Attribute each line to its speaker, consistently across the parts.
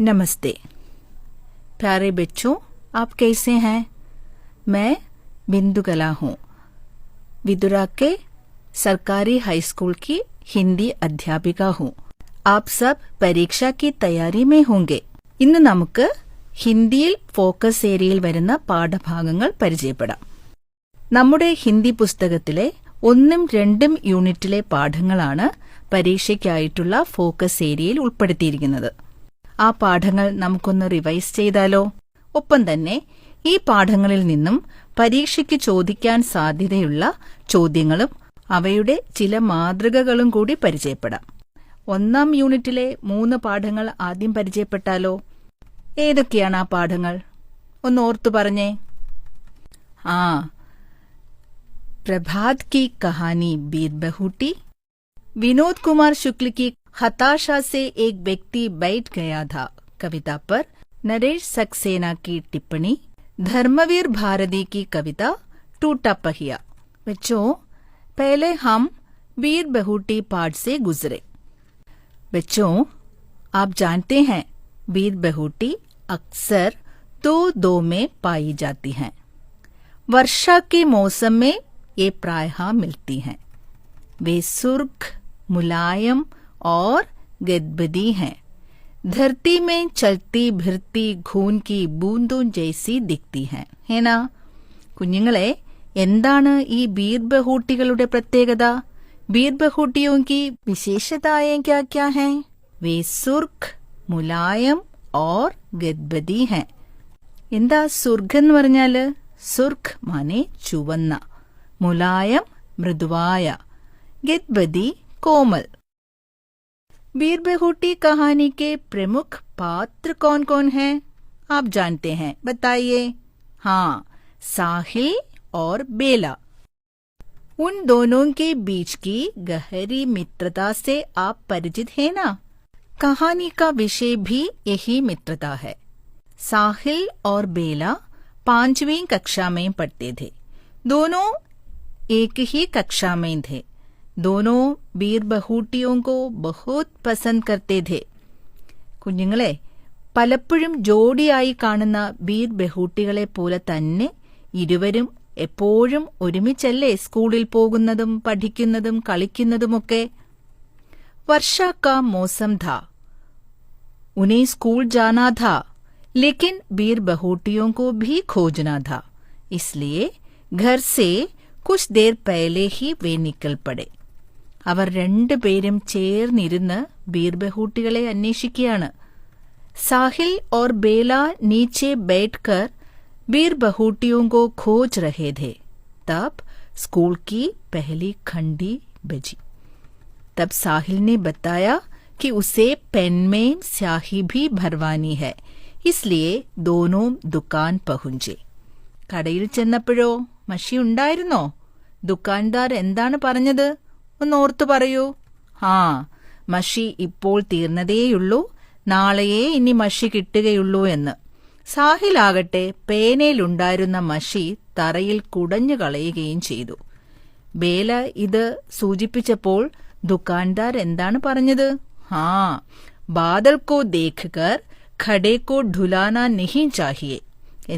Speaker 1: नमस्ते प्यारे बच्चों, आप कैसे हैं? मैं बिंदु कला हूँ। विदुरा के सरकारी हाई स्कूल की हिंदी अध्यापिका हूँ। आप सब परीक्षा की तैयारी में होंगे। ഇന്ന് നമുക്ക് ഹിന്ദിയിൽ ഫോക്കസ് ഏരിയയിൽ വരുന്ന പാഠഭാഗങ്ങൾ പരിചയപ്പെടാം. നമ്മുടെ ഹിന്ദി പുസ്തകത്തിലെ 1ഉം 2ഉം യൂണിറ്റിലെ പാഠങ്ങളാണ് പരീക്ഷയ്ക്കായിട്ടുള്ള ഫോക്കസ് ഏരിയയിൽ ഉൾപ്പെടുത്തിയിരിക്കുന്നത്. ആ പാഠങ്ങൾ നമുക്കൊന്ന് റിവൈസ് ചെയ്താലോ? ഒപ്പം തന്നെ ഈ പാഠങ്ങളിൽ നിന്നും പരീക്ഷയ്ക്ക് ചോദിക്കാൻ സാധ്യതയുള്ള ചോദ്യങ്ങളും അവയുടെ ചില മാതൃകകളും കൂടി പരിചയപ്പെടാം. 1ആം യൂണിറ്റിലെ 3 പാഠങ്ങൾ ആദ്യം പരിചയപ്പെട്ടാലോ? ഏതൊക്കെയാണ് ആ പാഠങ്ങൾ? ഒന്ന് ഓർത്തു പറഞ്ഞേ. प्रभात की कहानी बीर बहूटी, विनोद कुमार शुक्ल की हताशा से एक व्यक्ति बैठ गया था कविता पर नरेश सक्सेना की टिप्पणी, धर्मवीर भारती की कविता टूटा पहिया. बच्चों, पहले हम बीर बहूटी पाठ से गुजरे. बच्चों, आप जानते हैं बीर बहूटी अक्सर दो में पाई जाती हैं. वर्षा के मौसम में ये प्रायः मिलती हैं. वे सुर्ख, मुलायम और गदबदी हैं. धरती में चलती भिरती खून की बूंदों जैसी दिखती हैं. है ना? കുഞ്ഞുങ്ങളെ, എന്താണ് ഈ ബീർ ബഹൂട്ടികളുടെ പ്രത്യേകത? ബീർ ബഹൂട്ടിയോं की विशेषताएं क्या क्या हैं? वे सुर्ख, मुलायम और गदबदी हैं. എന്താ സുർഖ് എന്ന് പറഞ്ഞാല്? സുർഖ് മാനെ ചുവന്ന, मुलायम मृदुवाय, गदबदी कोमल. बीर बहूटी कहानी के प्रमुख पात्र कौन कौन हैं? आप जानते हैं, बताइए. हाँ, साहिल और बेला. उन दोनों के बीच की गहरी मित्रता से आप परिचित हैं ना? कहानी का विषय भी यही मित्रता है. साहिल और बेला 5वीं कक्षा में पढ़ते थे. दोनों एक ही कक्षा में थे. दोनों बीर बहूटियों को बहुत पसंद करते थे. കുഞ്ഞുങ്ങളെ, പലപ്പോഴും ജോഡിയായി കാണുന്ന ബീർ ബഹൂട്ടികളെ പോലെ തന്നെ ഇരുവരും എപ്പോഴും ഒരുമിച്ചല്ലേ സ്കൂളിൽ പോകുന്നതും പഠിക്കുന്നതും കളിക്കുന്നതുമൊക്കെ. वर्षा का मौसम था. उन्हें स्कूल जाना था, लेकिन बीर बहूटियों को भी खोजना था. इसलिए घर से कुछ देर पहले ही वे निकल पड़े. അവർ രണ്ടുപേരും ചേർന്നിരുന്ന് ബീർ ബഹൂട്ടികളെ അന്വേഷിക്കുകയാണ്. साहिल और बेला नीचे बैठकर बीर बहूटियों को खोज रहे थे. तब स्कूल की पहली घंटी बजी. तब साहिल ने बताया कि उसे पेन में स्याही भी भरवानी है. इसलिए दोनों दुकान पहुंचे. കടയിൽ ചെന്നപ്പോഴോ മഷി ഉണ്ടായിരുന്നോ? ദുക്കാൻദാർ എന്താണ് പറഞ്ഞത്? ഒന്ന് ഓർത്തു പറയൂ. മഷി ഇപ്പോൾ തീർന്നതേയുള്ളൂ, നാളെയേ ഇനി മഷി കിട്ടുകയുള്ളൂ എന്ന്. സാഹിലാകട്ടെ പേനയിലുണ്ടായിരുന്ന മഷി തറയിൽ കുടഞ്ഞു കളയുകയും ചെയ്തു. ബേല ഇത് സൂചിപ്പിച്ചപ്പോൾ ദുക്കാൻദാർ എന്താണ് പറഞ്ഞത്? ബാദൽ കോ ദേഖ് കർ ഖഡേ കോ ഢുലാന നഹീ ചാഹിയേ.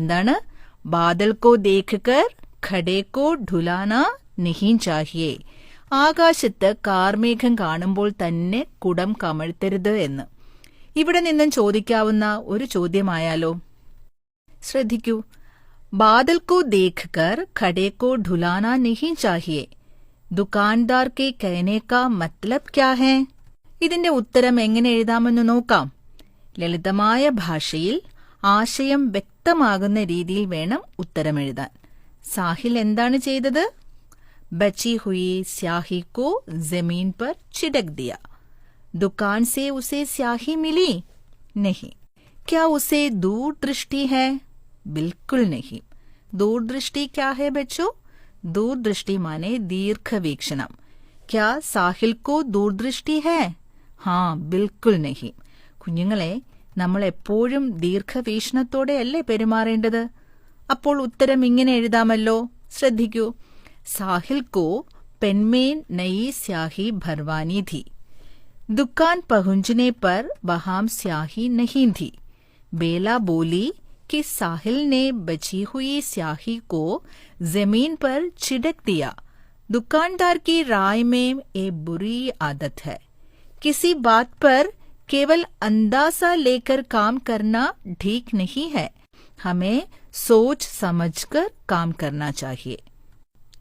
Speaker 1: എന്താണ്? ബാദൽ കോ ദേഖ് കർ ഖഡേ കോ ഢുലാന നഹീ ചാഹിയേ. ആകാശത്ത് കാർമേഘം കാണുമ്പോൾ തന്നെ കുടം കമഴ്ത്തരുത് എന്ന്. ഇവിടെ നിന്നും ചോദിക്കാവുന്ന ഒരു ചോദ്യമായാലോ? ശ്രദ്ധിക്കൂ. ബാദൽ കോ ദേഖ് കർ ഖഡേ കോ ഢുലാന നഹീ ചാഹിയേ. ദുക്കാൻദാർ കെ കഹനെ കാ മത്ലബ് ക്യാ ഹൈ? ഇതിന്റെ ഉത്തരം എങ്ങനെ എഴുതാമെന്ന് നോക്കാം. ലളിതമായ ഭാഷയിൽ ആശയം വ്യക്തമാകുന്ന രീതിയിൽ വേണം ഉത്തരമെഴുതാൻ. സാഹിൽ എന്താണ് ചെയ്തത്? ബച്ചി ഹുയി സ്യാഹി കോ ജമീൻ പർ ചിടക് ദിയ. दुकान से उसे स्याही मिली? नहीं. क्या उसे दूरदृष्टि है? बिल्कुल नहीं. दूरदृष्टि क्या है बच्चों? दूरदृष्टि माने दीर्घवीक्षणम. क्या साहिल को दूरदृष्टि है? हाँ, बिल्कुल नहीं. കുഞ്ഞുങ്ങളെ, നമ്മൾ എപ്പോഴും ദീർഘവീക്ഷണത്തോടെയല്ലേ പെരുമാറേണ്ടത്? അപ്പോൾ ഉത്തരം ഇങ്ങനെ എഴുതാമല്ലോ. ശ്രദ്ധിക്കൂ. സാഹിൽ കോ പെൻമേൻ നയി സ്യാഹി ഭർവാനി ധി. दुकान पहुंचने पर वहां स्याही नहीं थी। बेला बोली कि साहिल ने बची हुई स्याही को जमीन पर छिड़क दिया। दुकानदार की राय में ये बुरी आदत है। किसी बात पर केवल अंदाजा लेकर काम करना ठीक नहीं है। हमें सोच समझकर काम करना चाहिए.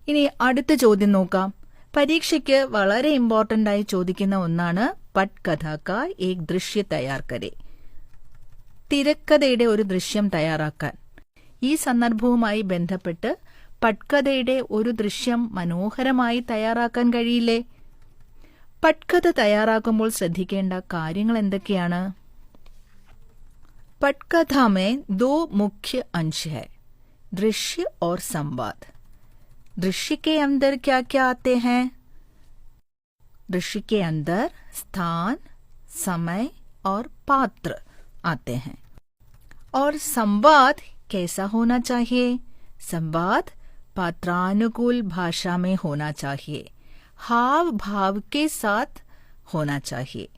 Speaker 1: ഇനി അടുത്ത ചോദ്യം നോക്കാം. പരീക്ഷയ്ക്ക് വളരെ ഇമ്പോർട്ടന്റ് ആയി ചോദിക്കുന്ന ഒന്നാണ് പട്കഥ കാ ഏക് ദൃശ്യ തയ്യാർ കരേ. തിരക്കഥയുടെ ഒരു ദൃശ്യം തയ്യാറാക്കാൻ. ഈ സന്ദർഭവുമായി ബന്ധപ്പെട്ട് പട്കഥയുടെ ഒരു ദൃശ്യം മനോഹരമായി തയ്യാറാക്കാൻ കഴിയില്ലേ? പട്കഥ തയ്യാറാക്കുമ്പോൾ ശ്രദ്ധിക്കേണ്ട കാര്യങ്ങൾ എന്തൊക്കെയാണ്? पटकथा में दो मुख्य अंश है, दृश्य और संवाद. दृश्य के अंदर क्या क्या आते हैं? दृश्य के अंदर स्थान, समय और पात्र आते हैं. और संवाद कैसा होना चाहिए? संवाद पात्रानुकूल भाषा में होना चाहिए, हाव भाव के साथ होना चाहिए.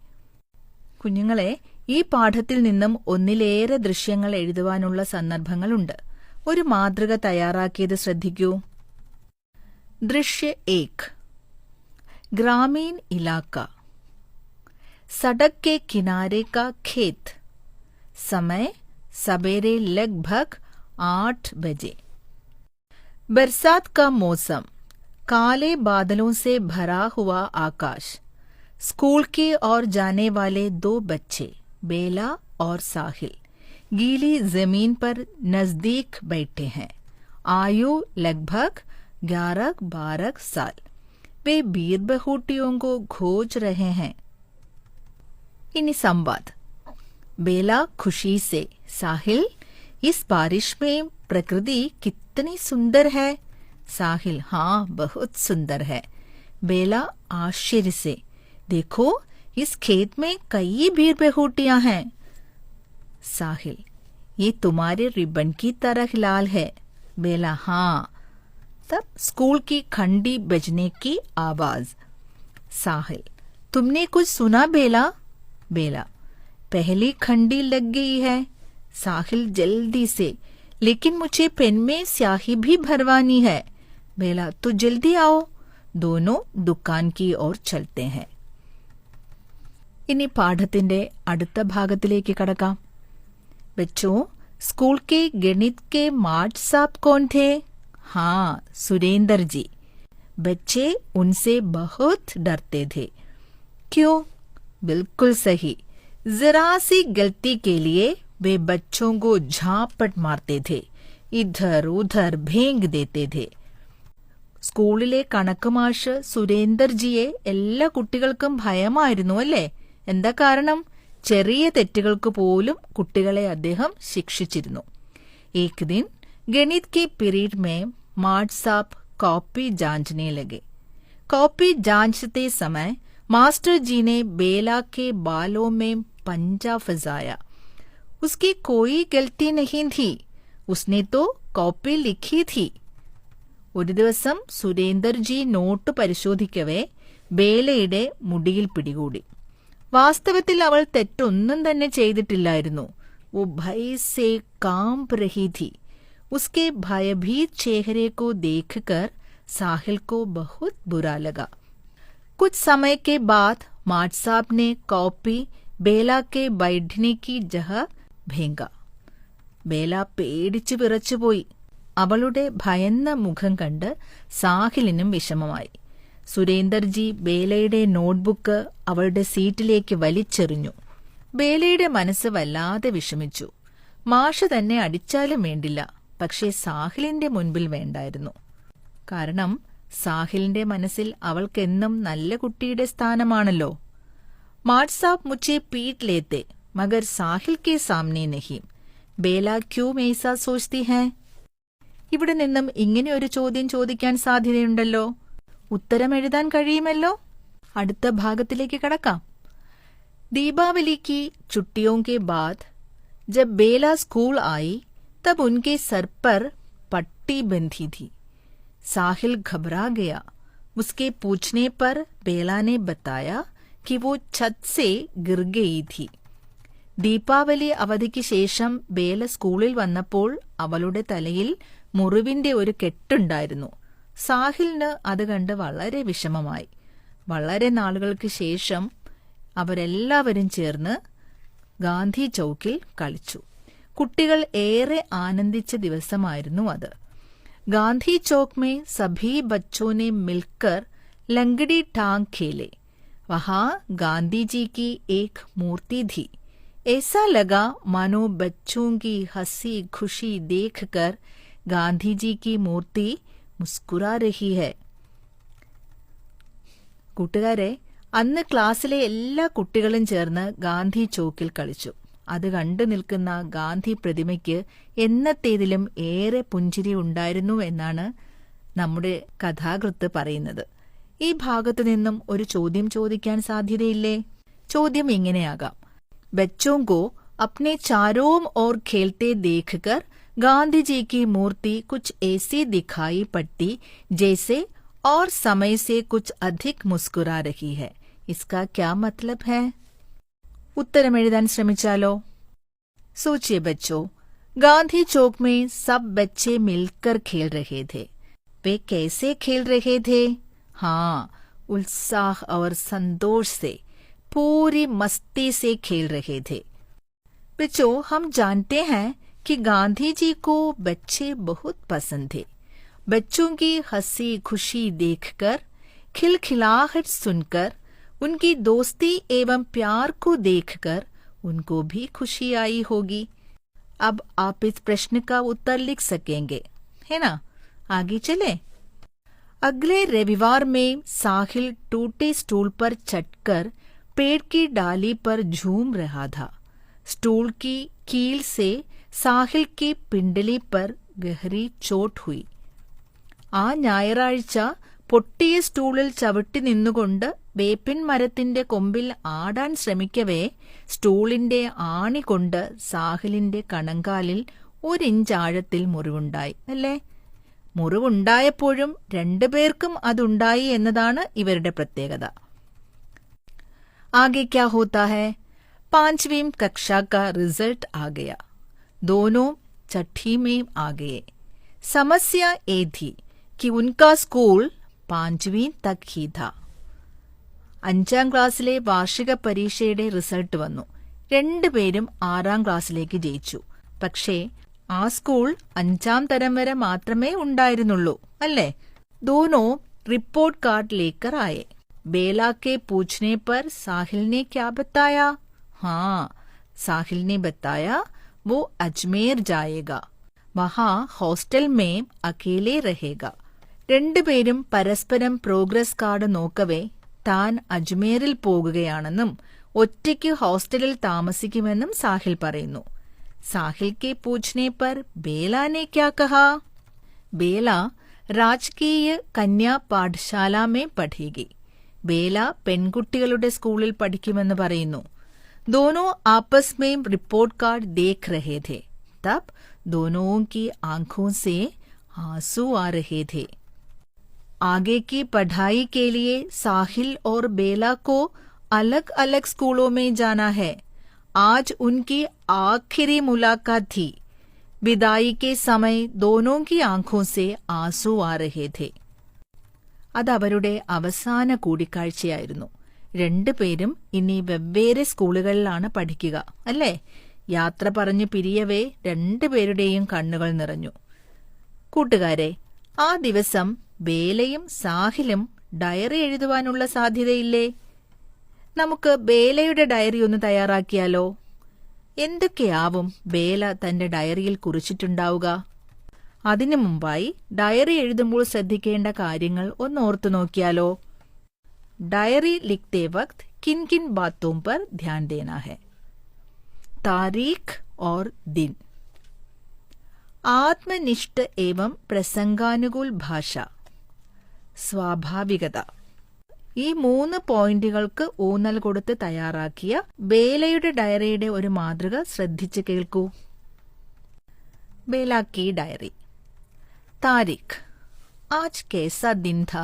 Speaker 1: കുഞ്ഞുങ്ങളെ, ഈ പാഠത്തിൽ നിന്നും ഒന്നിലേറെ ദൃശ്യങ്ങൾ എഴുതുവാനുള്ള സന്ദർഭങ്ങളുണ്ട്. ഒരു മാതൃക തയ്യാറാക്കിയത് ശ്രദ്ധിക്കൂ. ദൃശ്യ 1. ग्रामीण इलाका. सड़क के किनारे का खेत. समय सवेरे लगभग 8 बजे. बरसात का मौसम. काले बादलों से भरा हुआ आकाश. स्कूल की ओर जाने वाले 2 बच्चे बेला और साहिल गीली जमीन पर नजदीक बैठे हैं. आयु लगभग 11-12 साल. वे बीरबहुटियों को खोज रहे हैं. इन्हीं संवाद. बेला खुशी से, साहिल इस बारिश में प्रकृति कितनी सुंदर है. साहिल हाँ बहुत सुंदर है. बेला आश्चर्य से, देखो इस खेत में कई बीरबहुटियां हैं. साहिल ये तुम्हारे रिबन की तरह लाल है. बेला हाँ. तब स्कूल की घंटी बजने की आवाज. साहिल तुमने कुछ सुना बेला? बेला पहली घंटी लग गई है. साहिल जल्दी से, लेकिन मुझे पेन में स्याही भी भरवानी है. बेला तो जल्दी आओ. दोनों दुकान की ओर चलते हैं. ഇനി പാഠത്തിന്റെ അടുത്ത ഭാഗത്തിലേക്ക് കടക്കാം. बच्चों, स्कूल के गणित के मास्टर साहब कौन थे? हाँ, सुरेंद्र जी. बच्चे उनसे बहुत डरते थे. क्यों? बिल्कुल सही. जरा सी गलती के लिए वे बच्चों को झापट मारते थे, इधर उधर भेंग देते थे. സ്കൂളിലെ കണക്ക് മാഷ് സുരേന്ദർജിയെ എല്ലാ കുട്ടികൾക്കും ഭയമായിരുന്നു അല്ലേ? എന്താ കാരണം? ചെറിയ തെറ്റുകൾക്ക് പോലും കുട്ടികളെ അദ്ദേഹം ശിക്ഷിച്ചിരുന്നു. एक दिन गणित के पीरियड में मास्टर साहब कॉपी जांचने लगे. कॉपी जांचते समय मास्टर जी ने बेला के बालों में पंजा फंसाया. उसकी कोई गलती नहीं थी, उसने तो कॉपी लिखी थी. ഒരു ദിവസം സുരേന്ദർജി നോട്ട് പരിശോധിക്കവേ ബേലയുടെ മുടിയിൽ പിടികൂടി. വാസ്തവത്തിൽ അവൾ തെറ്റൊന്നും തന്നെ ചെയ്തിട്ടില്ലായിരുന്നു. वो भय से कांप रही थी. उसके भयभीत चेहरे को देखकर साहिल को बहुत बुरा लगा. कुछ समय के बाद मास्टर साहब ने कॉपी बेला के बैठने की जगह भेंगा. बेला പേടിച്ചു വിറച്ചുപോയി. അവളുടെ ഭയന്ന മുഖം കണ്ട് സാഹിലിനും വിഷമമായി. സുരേന്ദർജി ബേലയുടെ നോട്ട്ബുക്ക് അവളുടെ സീറ്റിലേക്ക് വലിച്ചെറിഞ്ഞു. ബേലയുടെ മനസ്സ് വല്ലാതെ വിഷമിച്ചു. മാഷ് തന്നെ അടിച്ചാലും വേണ്ടില്ല, പക്ഷേ സാഹിലിന്റെ മുൻപിൽ വേണ്ടായിരുന്നു. കാരണം സാഹിലിന്റെ മനസ്സിൽ അവൾക്കെന്നും നല്ല കുട്ടിയുടെ സ്ഥാനമാണല്ലോ. मास्टर साहब मुझे पीट लेते मगर साहिल के सामने नहीं. बेला क्यों ऐसा सोचती है? ഇവിടെ നിന്നും ഇങ്ങനെ ഒരു ചോദ്യം ചോദിക്കാൻ സാധ്യതയുണ്ടല്ലോ. ഉത്തരം എഴുതാൻ കഴിയുമല്ലോ. അടുത്ത ഭാഗത്തിലേക്ക് കടക്കാം. दीपावली की छुट्टियों के बाद जब बेला स्कूल आई तब उनके सर पर पट्टी बंधी थी. साहिल घबरा गया. उसके पूछने पर बेला ने बताया कि वो छत से गिर गई थी. ദീപാവലി അവധിക്ക് ശേഷം ബേല സ്കൂളിൽ വന്നപ്പോൾ അവളുടെ തലയിൽ മുറിവിന്റെ ഒരു കെട്ടുണ്ടായിരുന്നു. സാഹിലിന് അത് കണ്ട് വളരെ വിഷമമായി. വളരെ നാളുകൾക്ക് ശേഷം അവരെല്ലാവരും ചേർന്ന് ഗാന്ധി ചൗക്കിൽ കളിച്ചു. കുട്ടികൾ ഏറെ ആനന്ദിച്ച ദിവസമായിരുന്നു അത്. गांधी चौक में सभी बच्चों ने मिलकर लंगड़ी टांग खेले. वहां गांधी जी की एक मूर्ति थी. ऐसा लगा मानो बच्चों की हंसी खुशी देखकर गांधी जी की मूर्ति मुस्कुरा रही है. കൂട്ടുകാരെ, അന്ന് ക്ലാസ്സിലെ എല്ലാ കുട്ടികളും ചേർന്ന് ഗാന്ധി ചോക്കിൽ കളിച്ചു. അത് കണ്ടു നിൽക്കുന്ന ഗാന്ധി പ്രതിമയ്ക്ക് എന്നത്തേതിലും ഏറെ പുഞ്ചിരി ഉണ്ടായിരുന്നു എന്നാണ് നമ്മുടെ കഥാകൃത്ത് പറയുന്നത്. ഈ ഭാഗത്തു നിന്നും ഒരു ചോദ്യം ചോദിക്കാൻ സാധ്യതയില്ലേ? ചോദ്യം ഇങ്ങനെയാകാം: बच्चों को अपने चारों ओर खेलते देखकर गांधी जी की मूर्ति कुछ ऐसी दिखाई पड़ती जैसे और समय से कुछ अधिक मुस्कुरा रही है. इसका क्या मतलब है? उत्तरम एഴുതാൻ ശ്രമിച്ചാലോ? सोचिए बच्चों, गांधी चौक में सब बच्चे मिलकर खेल रहे थे. वे कैसे खेल रहे थे? हाँ, उत्साह और संतोष से, पूरी मस्ती से खेल रहे थे. बच्चों, हम जानते हैं कि गांधी जी को बच्चे बहुत पसंद थे. बच्चों की हंसी खुशी देखकर, खिलखिलाहट सुनकर, उनकी दोस्ती एवं प्यार को देखकर उनको भी खुशी आई होगी. अब आप इस प्रश्न का उत्तर लिख सकेंगे, है ना? आगे चले. अगले रविवार में साहिल टूटे स्टूल पर चढ़कर पेड़ की डाली पर झूम रहा था. स्टूल की कील से साहिल की पिंडली पर गहरी चोट हुई. ആ ഞായറാഴ്ച പൊട്ടിയ സ്റ്റൂളിൽ ചവിട്ടി നിന്നുകൊണ്ട് വേപ്പിൻ മരത്തിന്റെ കൊമ്പിൽ ആടാൻ ശ്രമിക്കവേ സ്റ്റൂളിന്റെ ആണി കൊണ്ട് സാഹിലിന്റെ കണങ്കാലിൽ 1 ഇഞ്ച് ആഴത്തിൽ മുറിവുണ്ടായി. അല്ലേ? മുറിവുണ്ടായപ്പോഴും രണ്ടുപേർക്കും അതുണ്ടായി എന്നതാണ് ഇവരുടെ പ്രത്യേകത. आगे क्या होता है? 5वीं कक्षा का रिजल्ट आ गया. दोनों छठी में आ गए. समस्या ये थी कि उनका स्कूल 5वीं तक ही था. 5ാം ക്ലാസ്സിലെ വാർഷിക പരീക്ഷയുടെ റിസൾട്ട് വന്നു. രണ്ടുപേരും 6ാം ക്ലാസ്സിലേക്ക് ജയിച്ചു. പക്ഷേ ആ സ്കൂൾ 5ാം തരം വരെ മാത്രമേ ഉണ്ടായിരുന്നുള്ളൂ, അല്ലേ? दोनों रिपोर्ट कार्ड लेकर आए. बेला के पूछने पर साहिल ने क्या बताया? हाँ, साहिल ने बताया वो अजमेर जाएगा. वहां हॉस्टल में अकेले रहेगा. രണ്ടുപേരും പരസ്പരം പ്രോഗ്രസ് കാർഡ് നോക്കവേ താൻ അജ്മീറിൽ പോകുകയാണെന്നും ഒറ്റയ്ക്ക് ഹോസ്റ്റലിൽ താമസിക്കുമെന്നും സാഹിൽ പറയുന്നു. സാഹിൽ के पूछने पर बेला ने क्या कहा? बेला राजकीय कन्या पाठशाला में पढ़ेगी. ബേല പെൺകുട്ടികളുടെ സ്കൂളിൽ പഠിക്കുമെന്ന് പറയുന്നു. दोनों आपस में रिपोर्ट कार्ड देख रहे थे. तब दोनों की आंखों से आंसू आ रहे थे. आगे की पढ़ाई के लिए साहिल और बेला को अलग अलग स्कूलों में जाना है. आज उनकी आखिरी मुलाकात थी. विदाई के समय दोनों की आंखों से आंसू आ रहे थे. അത് അവരുടെ അവസാന കൂടിക്കാഴ്ചയായിരുന്നു. രണ്ടുപേരും ഇനി വെവ്വേറെ സ്കൂളുകളിലാണ് പഠിക്കുക, അല്ലേ? യാത്ര പറഞ്ഞു പിരിയവേ രണ്ടുപേരുടെയും കണ്ണുകൾ നിറഞ്ഞു. കൂട്ടുകാരെ, ആ ദിവസം ബേലയും സാഹിലും ഡയറി എഴുതുവാനുള്ള സാധ്യതയില്ലേ? നമുക്ക് ബേലയുടെ ഡയറി ഒന്ന് തയ്യാറാക്കിയാലോ? എന്തൊക്കെയാവും ബേല തന്റെ ഡയറിയിൽ കുറിച്ചിട്ടുണ്ടാവുക? അതിനു മുമ്പായി ഡയറി എഴുതുമ്പോൾ ശ്രദ്ധിക്കേണ്ട കാര്യങ്ങൾ ഒന്ന് ഓർത്തു നോക്കിയാലോ? डायरी लिखते वक्त किन किन बातों पर ध्यान देना है? तारीख और दिन. आत्मनिष्ठ एवं प्रसंगानुकूल ഭാഷ, സ്വാഭാവികത. ഈ 3 പോയിന്റുകൾക്ക് ഊന്നൽ കൊടുത്ത് തയ്യാറാക്കിയ ബേലയുടെ ഡയറിയുടെ ഒരു മാതൃക ശ്രദ്ധിച്ചു കേൾക്കൂ. बेला की डायरी. तारीख: आज कैसा दिन था,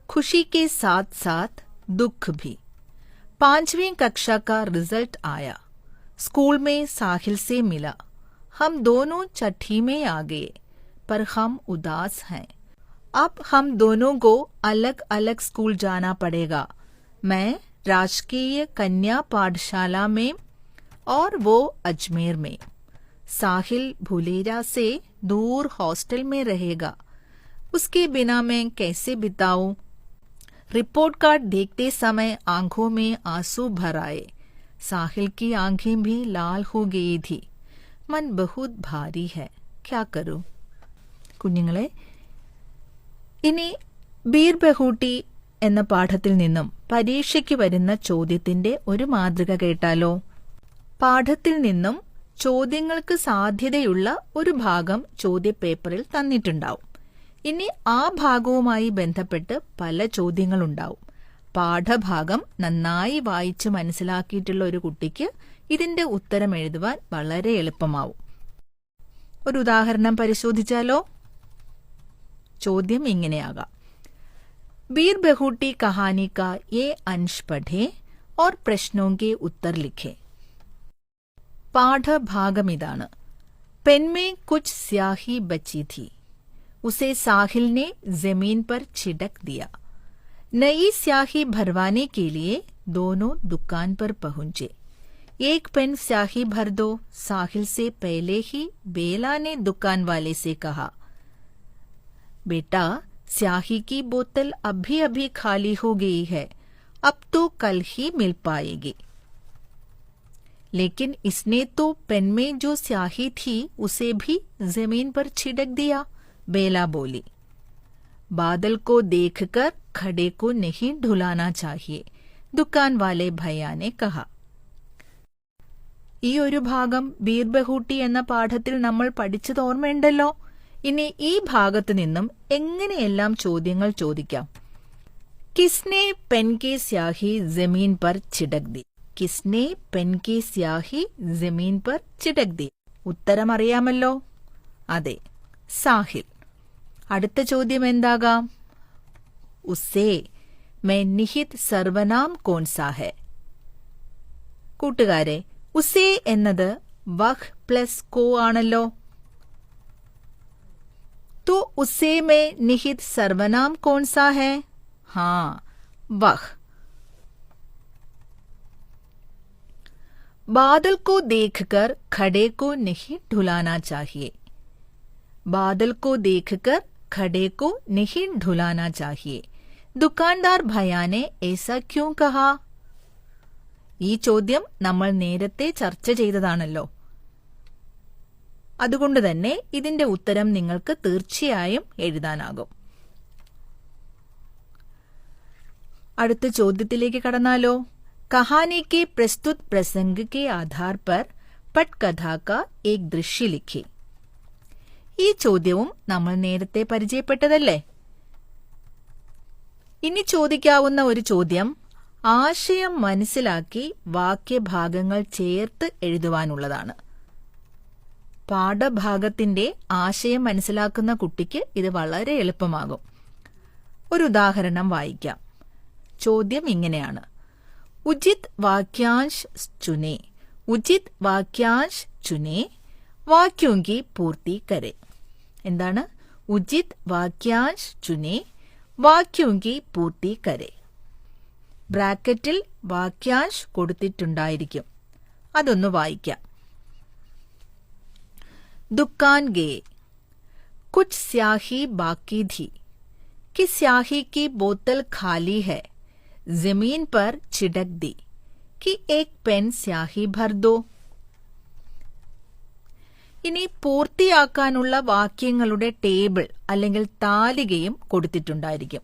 Speaker 1: खुशी के साथ साथ दुख भी. 5वीं कक्षा का रिजल्ट आया। स्कूल में साहिल से मिला। हम दोनों छठी में आ गए, पर हम उदास हैं। अब हम दोनों को अलग अलग स्कूल जाना पड़ेगा। मैं राजकीय कन्या पाठशाला में और वो अजमेर में। साहिल भुलेरा से दूर हॉस्टल में रहेगा। उसके बिना मैं कैसे बिताऊं? रिपोर्ट कार्ड देखते समय आंखों में आंसू भर आए। साहिल की आंखें भी लाल हो गई थी। मन बहुत भारी है, क्या करूं? കുഞ്ഞുങ്ങളെ, ഇനി ബീർ ബഹൂട്ടി എന്ന പാഠത്തിൽ നിന്നും പരീക്ഷയ്ക്ക് വരുന്ന ചോദ്യത്തിന്റെ ഒരു മാതൃക കേട്ടാലോ? പാഠത്തിൽ നിന്നും ചോദ്യങ്ങൾക്ക് സാധ്യതയുള്ള ഒരു ഭാഗം ചോദ്യപേപ്പറിൽ തന്നിട്ടുണ്ടാവും. ഇനി ആ ഭാഗവുമായി ബന്ധപ്പെട്ട് പല ചോദ്യങ്ങളുണ്ടാവും. പാഠഭാഗം നന്നായി വായിച്ച് മനസ്സിലാക്കിയിട്ടുള്ള ഒരു കുട്ടിക്ക് ഇതിന്റെ ഉത്തരം എഴുതുവാൻ വളരെ എളുപ്പമാവും. ഒരു ഉദാഹരണം പരിശോധിച്ചാലോ? ചോദ്യം ഇങ്ങനെയാകാം. बीर बहूटी कहानी का ये अंश पढ़े और प्रश्नों के उत्तर लिखे. പാഠഭാഗം ഇതാണ്. पेन में कुछ स्याही बची थी. उसे साहिल ने जमीन पर छिड़क दिया. नई स्याही भरवाने के लिए दोनों दुकान पर पहुंचे. एक पेन स्याही भर दो, साहिल से पहले ही बेला ने दुकान वाले से कहा. बेटा, स्याही की बोतल अभी अभी खाली हो गई है, अब तो कल ही मिल पाएगी. लेकिन इसने तो पेन में जो स्याही थी उसे भी जमीन पर छिड़क दिया, बेला बोली. बादल को देखकर खड़े को नहीं ढुलाना चाहिए, दुकान वाले भैया ने कहा. ഈ ഒരു ഭാഗം ബീർ ബഹൂട്ടി എന്ന പാഠത്തിൽ നമ്മൾ പഠിച്ചത് ഓർമ്മയുണ്ടല്ലോ. ഇനി ഈ ഭാഗത്തു നിന്നും എങ്ങനെയെല്ലാം ചോദ്യങ്ങൾ ചോദിക്കാം? കിസ്നെ പെൻ കെ സ്യാഹി ജമീൻ പർ ചിടക് ദി. കിസ്നെ പെൻ കെ സ്യാഹി ജമീൻ പർ ചിടക് ദി. ഉത്തരം അറിയാമല്ലോ. അതെ, സാഹിൽ. അടുത്ത ചോദ്യം എന്താകാം? ഉസേ മേ നിഹിത് സർവനാം കോൺസാ ഹെ. കൂട്ടുകാരെ, ഉസേ എന്നത് വഹ് പ്ലസ് കോ ആണല്ലോ. तो उसे में निहित सर्वनाम कौन सा है? हाँ, वह. बादल को देखकर खड़े को नहीं ढुलाना चाहिए. बादल को देखकर खड़े को नहीं ढुलाना चाहिए. दुकानदार भैया ने ऐसा क्यों कहा? ഈ ചോദ്യം നമ്മൾ നേരത്തെ ചർച്ച ചെയ്തതാണല്ലോ. അതുകൊണ്ട് തന്നെ ഇതിന്റെ ഉത്തരം നിങ്ങൾക്ക് തീർച്ചയായും എഴുതാനാകും. അടുത്ത ചോദ്യത്തിലേക്ക് കടന്നാലോ? कहानी के प्रस्तुत प्रसंग के आधार पर पटकथा का एक दृश्य लिखी. ഈ ചോദ്യവും നമ്മൾ നേരത്തെ പരിചയപ്പെട്ടതല്ലേ. ഇനി ചോദിക്കാവുന്ന ഒരു ചോദ്യം ആശയം മനസ്സിലാക്കി വാക്യഭാഗങ്ങൾ ചേർത്ത് എഴുതുവാനുള്ളതാണ്. പാഠഭാഗത്തിന്റെ ആശയം മനസ്സിലാക്കുന്ന കുട്ടിക്ക് ഇത് വളരെ എളുപ്പമാകും. ഒരു ഉദാഹരണം വായിക്കാം. ചോദ്യം ഇങ്ങനെയാണ്. ഉചിത് വാക്യാംശ് ചുനെ. ഉചിത് വാക്യാംശ് ചുനെ, വാക്യോം കി പൂർത്തി കരെ. എന്താണ്? ഉചിത് വാക്യാംശ് ചുനെ, വാക്യോം കി പൂർത്തി കരെ. ബ്രാക്കറ്റിൽ വാക്യാംശ് കൊടുത്തിട്ടുണ്ടായിരിക്കും. അതൊന്ന് വായിക്കാം. दुकान गए. कुछ स्याही बाकी थी कि स्याही की बोतल खाली है, जमीन पर छिड़क दी कि एक पेन स्याही भर दो. ഇനി പൂർത്തിയാക്കാനുള്ള വാക്യങ്ങളുടെ ടേബിൾ അല്ലെങ്കിൽ താലികയും കൊടുത്തിട്ടുണ്ടായിരിക്കും.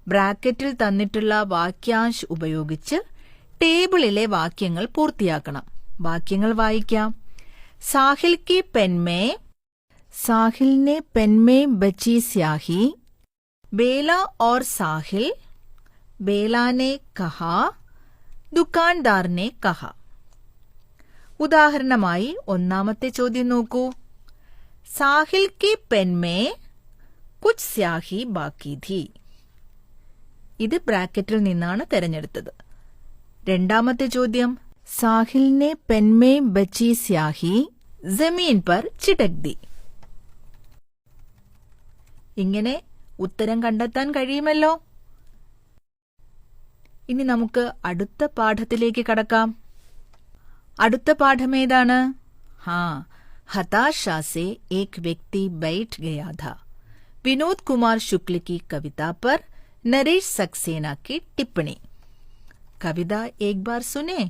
Speaker 1: ബ്രാക്കറ്റിൽ തന്നിട്ടുള്ള വാക്യാംശ് ഉപയോഗിച്ച് ടേബിളിലെ വാക്യങ്ങൾ പൂർത്തിയാക്കണം. വാക്യങ്ങൾ വായിക്കാം. साहिल की पेन में, साहिल ने पेन में बची स्याही. बेला और साहिल, बेला ने कहा, दुकानदार ने कहा. ഉദാഹരണമായി ഒന്നാമത്തെ ചോദ്യം നോക്കൂ. സാഹിൽ की पेन में कुछ स्याही बाकी थी. ഇത് ബ്രാക്കറ്റിൽ നിന്നാണ് തെരഞ്ഞെടുത്തത്. രണ്ടാമത്തെ ചോദ്യം, സാഹിൽ ने पेन में बची स्याही जमीन पर चिटक दी. ഇങ്ങനെ ഉത്തരം കണ്ടെത്താൻ കഴിയുമല്ലോ. ഇനി നമുക്ക് അടുത്ത പാഠത്തിലേക്ക് കടക്കാം. അടുത്ത പാഠം ഏതാണ്? हताशा से एक व्यक्ति बैठ गया था. विनोद कुमार शुक्ल की कविता पर नरेश सक्सेना की टिप्पणी. कविता एक बार सुने.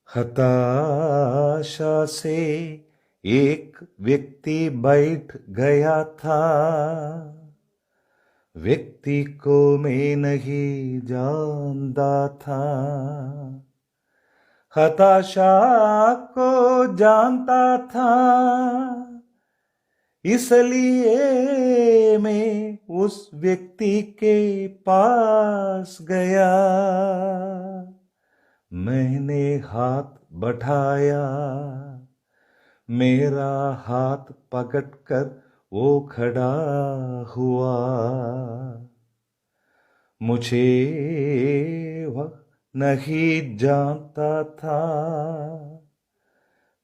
Speaker 2: हताशा से एक व्यक्ति बैठ गया था, व्यक्ति को मैं नहीं जानता था, हताशा को जानता था, इसलिए मैं उस व्यक्ति के पास गया, मैंने हाथ बढ़ाया, मेरा हाथ पकड़कर वो खड़ा हुआ, मुझे वह नहीं जानता था,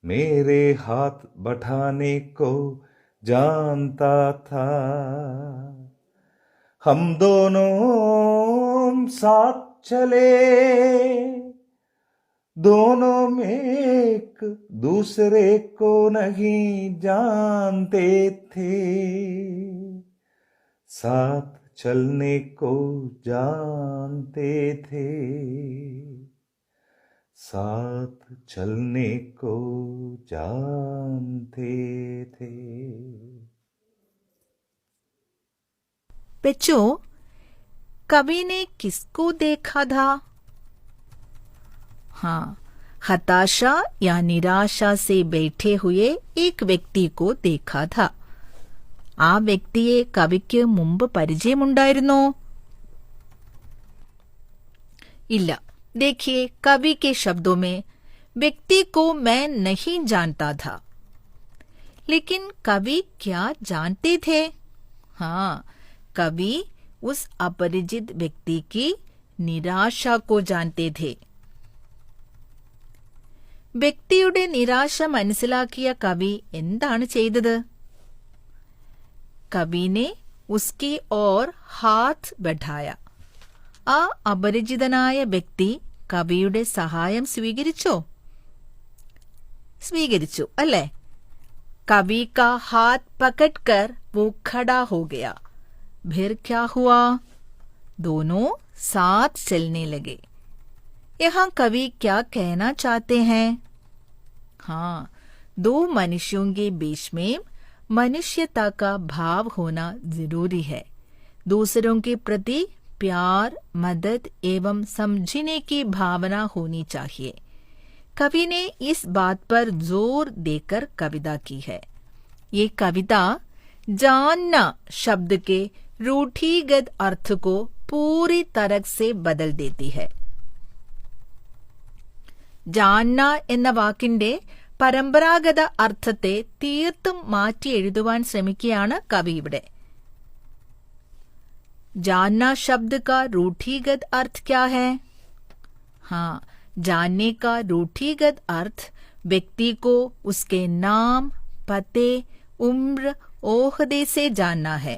Speaker 2: मेरे हाथ बढ़ाने को जानता था, हम दोनों साथ चले, दोनों में एक दूसरे को नहीं जानते थे, साथ चलने को जानते थे, साथ चलने को जानते थे.
Speaker 1: बच्चों, कवि ने किसको देखा था? हताशा या निराशा से बैठे हुए एक व्यक्ति को देखा था. ആ വ്യക്തിയെ കവിക്ക് മുമ്പ് പരിചയമുണ്ടായിരുന്നോ? ഇല്ല. देखिए, कवि के शब्दों में व्यक्ति को मैं नहीं जानता था. लेकिन कवि क्या जानते थे? कवि उस अपरिचित व्यक्ति की निराशा को जानते थे. വ്യക്തിയുടെ നിരാശ മനസ്സിലാക്കിയ കവി എന്താണ് ചെയ്തത്? कवि ने उसकी ओर हाथ बढ़ाया. ആ അപരിചിതനായ വ്യക്തി കവിയുടെ സഹായം സ്വീകരിച്ചോ? സ്വീകരിച്ചു അല്ലേ? कवि का हाथ पकड़कर वो खड़ा हो गया. फिर क्या हुआ? दोनों साथ चलने लगे. यहाँ कवि क्या कहना चाहते हैं? दो मनुष्यों के बीच में मनुष्यता का भाव होना जरूरी है. दूसरों के प्रति प्यार, मदद एवं समझने की भावना होनी चाहिए. कवि ने इस बात पर जोर देकर कविता की है. ये कविता जानना शब्द के रूढ़िगत अर्थ को पूरी तरह से बदल देती है. जानना എന്ന വാക്കിന്റെ പരമ്പരാഗത അർത്ഥത്തെ തീർത്തും മാറ്റി എഴുതുവാൻ ശ്രമിക്കുകയാണ് കവി ഇവിടെ. जानना शब्द का रूढ़िगत अर्थ क्या है? जानने का रूढ़िगत अर्थ व्यक्ति को उसके नाम, पते, उम्र, ओहदे से जानना है.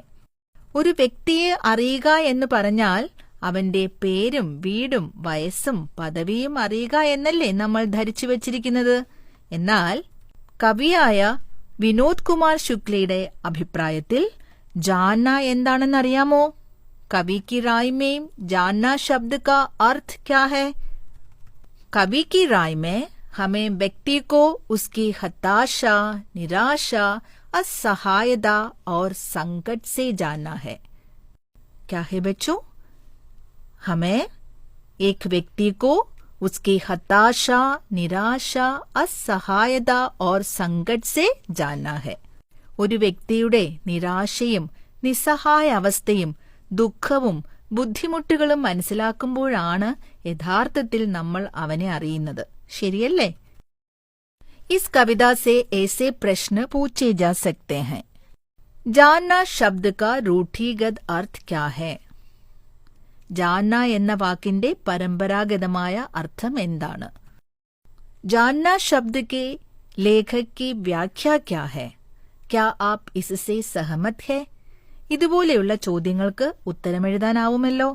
Speaker 1: ഒരു വ്യക്തിയെ അറിയുക എന്ന് പറഞ്ഞാൽ അവന്റെ പേരും വീടും വയസ്സും പദവിയും അറിയുക എന്നല്ലേ നമ്മൾ ധരിച്ചു വച്ചിരിക്കുന്നത്. എന്നാൽ കവിയായ വിനോദ് കുമാർ ശുക്ലയുടെ അഭിപ്രായത്തിൽ जानना എന്താണെന്നറിയാമോ? कवि की राय में जानना शब्द का अर्थ क्या है? कवि की राय में हमें व्यक्ति को उसकी हताशा, निराशा, असहायता और संकट से जानना है. क्या है बच्चों? हमें एक व्यक्ति को उसकी हताशा, निराशा, असहायता और संकट से जानना है. ഒരു വ്യക്തിയുടെ നിരാശയും നിസ്സഹായ അവസ്ഥയും ദുഃഖവും ബുദ്ധിമുട്ടുകളും മനസ്സിലാക്കുമ്പോഴാണ് യഥാർത്ഥത്തിൽ നമ്മൾ അവനെ അറിയുന്നത്. ശരിയല്ലേ? इस कविता से ऐसे प्रश्न पूछे जा सकते हैं. जानना शब्द का रूढ़िगत अर्थ क्या है? ജാന്ന എന്ന വാക്കിന്റെ പരമ്പരാഗതമായ അർത്ഥം എന്താണ്? ജാന്ന ശബ്ദ കെ ലേഖക് की व्याख्या क्या है? क्या आप इससे सहमत है? ഇതുപോലെയുള്ള ചോദ്യങ്ങൾക്ക് ഉത്തരമെഴുതാനാവുമല്ലോ.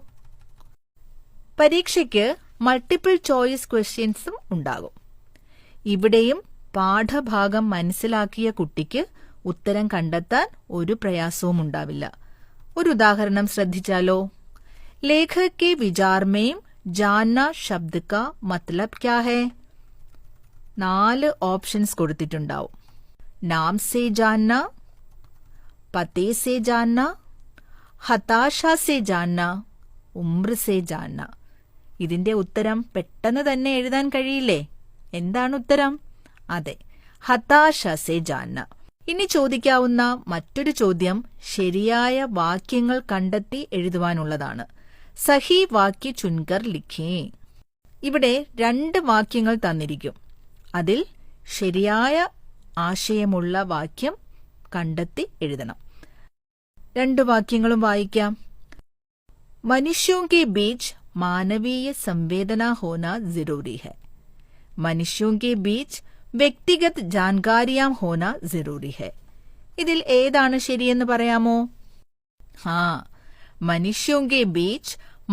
Speaker 1: പരീക്ഷയ്ക്ക് മൾട്ടിപ്പിൾ ചോയ്സ് ക്വസ്റ്റ്യൻസും ഉണ്ടാകും. ഇവിടെയും പാഠഭാഗം മനസ്സിലാക്കിയ കുട്ടിക്ക് ഉത്തരം കണ്ടെത്താൻ ഒരു പ്രയാസവും ഉണ്ടാവില്ല. ഒരു ഉദാഹരണം ശ്രദ്ധിച്ചാലോ. ലേഖക് के विचार में जानना शब्द का मतलब क्या है? 4 ഓപ്ഷൻസ് കൊടുത്തിട്ടുണ്ടാവും. नाम से जानना, पते से जानना, हताशा से जानना, उम्र से जानना. ഇതിന്റെ ഉത്തരം പെട്ടെന്ന് തന്നെ എഴുതാൻ കഴിയില്ലേ? എന്താണ് ഉത്തരം? അതെ, ഹതാശ സെ ജാന്ന. ഇനി ചോദിക്കാവുന്ന മറ്റൊരു ചോദ്യം ശരിയായ വാക്യങ്ങൾ കണ്ടെത്തി എഴുതുവാനുള്ളതാണ്. സഹി വാക്യ ചുൻകർ ലിഖേ. ഇവിടെ 2 വാക്യങ്ങൾ തന്നിരിക്കും. അതിൽ ശരിയായ ആശയമുള്ള വാക്യം കണ്ടെത്തി എഴുതണം. 2 വാക്യങ്ങളും വായിക്കാം. മനുഷ്യോं के बीच मानवीय संवेदना होना जरूरी है. മനുഷ്യോं के बीच വ്യക്തിഗത ജാൻകാരിയാം ഹോന ജറൂരി ഹെ. ഇതിൽ ഏതാണ് ശരിയെന്ന് പറയാമോ? മനുഷ്യോं के बीच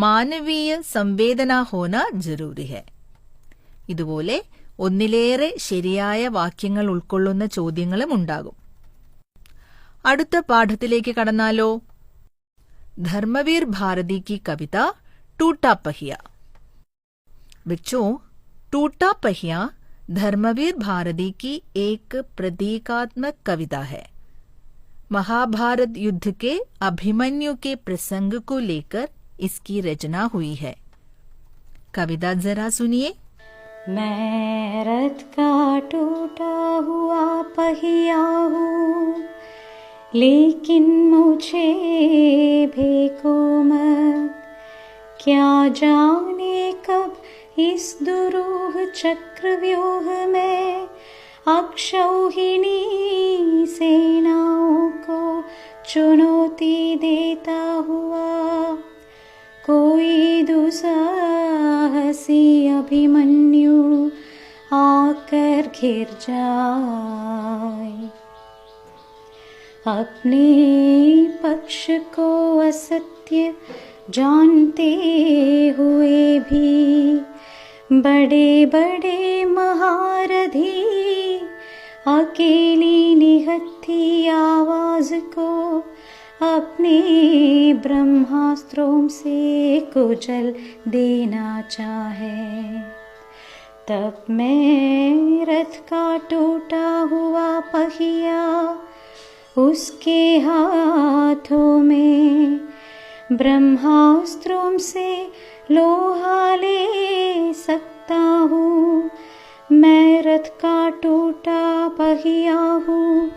Speaker 1: മാനവീയ സംവേദന ഹോന ജറൂരി ഹെ. ഇതുപോലെ ഒന്നിലേറെ ശരിയായ വാക്യങ്ങൾ ഉൾക്കൊള്ളുന്ന ചോദ്യങ്ങളും ഉണ്ടാകും. അടുത്ത പാഠത്തിലേക്ക് കടന്നാലോ. धर्मवीर भारती की कविता टूटा पहिया. बच्चों, टूटा पहिया धर्मवीर भारती की एक प्रतीकात्मक कविता है. महाभारत युद्ध के अभिमन्यु के प्रसंग को लेकर इसकी रचना हुई है. कविता जरा सुनिए.
Speaker 3: मैं रथ का टूटा हुआ पहिया हूँ, लेकिन मुझे भेको मत. क्या जाने कब इस दुरूह चक्रव्यूह में अक्षौहिणी सेनाओं को चुनौती देता हुआ कोई दुस्साहसी अभिमन्यु आकर घिर जाए. अपने पक्ष को असत्य जानते हुए भी बड़े बड़े महारथी अकेली निहत्थी आवाज को अपने ब्रह्मास्त्रों से कुचल देना चाहे. तब मैं रथ का टूटा हुआ पहिया उसके हाथों में ब्रह्मास्त्रों से लोहा ले सकता हूँ. मैं रथ का टूटा पहिया हूँ,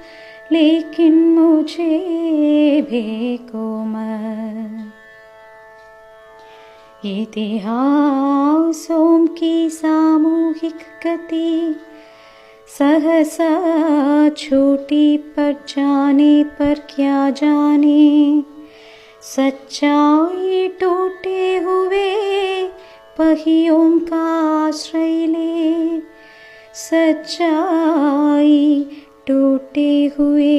Speaker 3: लेकिन मुझे भेको मत. इतिहासों की सामूहिक गति सहसा छूटी पर जाने पर क्या जाने. सच्चाई टूटे हुए पहियों का आश्रय ले. सच्चाई टूटे हुए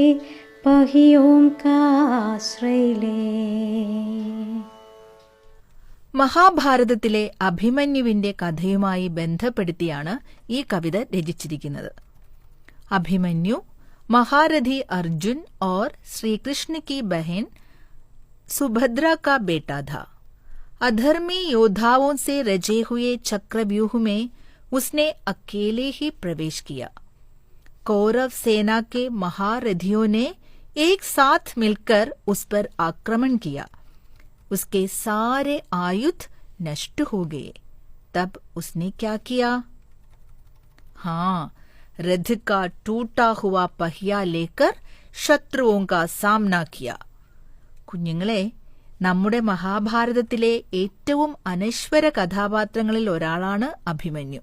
Speaker 3: पहियों का आश्रय ले.
Speaker 1: മഹാഭാരതത്തിലെ അഭിമന്യുവിന്റെ കഥയുമായി ബന്ധപ്പെടുത്തിയാണ് ഈ കവിത രചിച്ചിരിക്കുന്നത്. अभिमन्यु महारथी अर्जुन और श्री कृष्ण की बहन सुभद्रा का बेटा था. अधर्मी योद्धाओं से रचे हुए चक्रव्यूह में उसने अकेले ही प्रवेश किया. कौरव सेना के महारथियों ने एक साथ मिलकर उस पर आक्रमण किया. उसके सारे आयुध नष्ट हो गए. तब उसने क्या किया? रथ का टूटा हुआ पहिया लेकर ശത്രുओं का सामना किया. കുഞ്ഞുങ്ങളെ, നമ്മുടെ മഹാഭാരതത്തിലെ ഏറ്റവും അനശ്വര കഥാപാത്രങ്ങളിൽ ഒരാളാണ് അഭിമന്യു.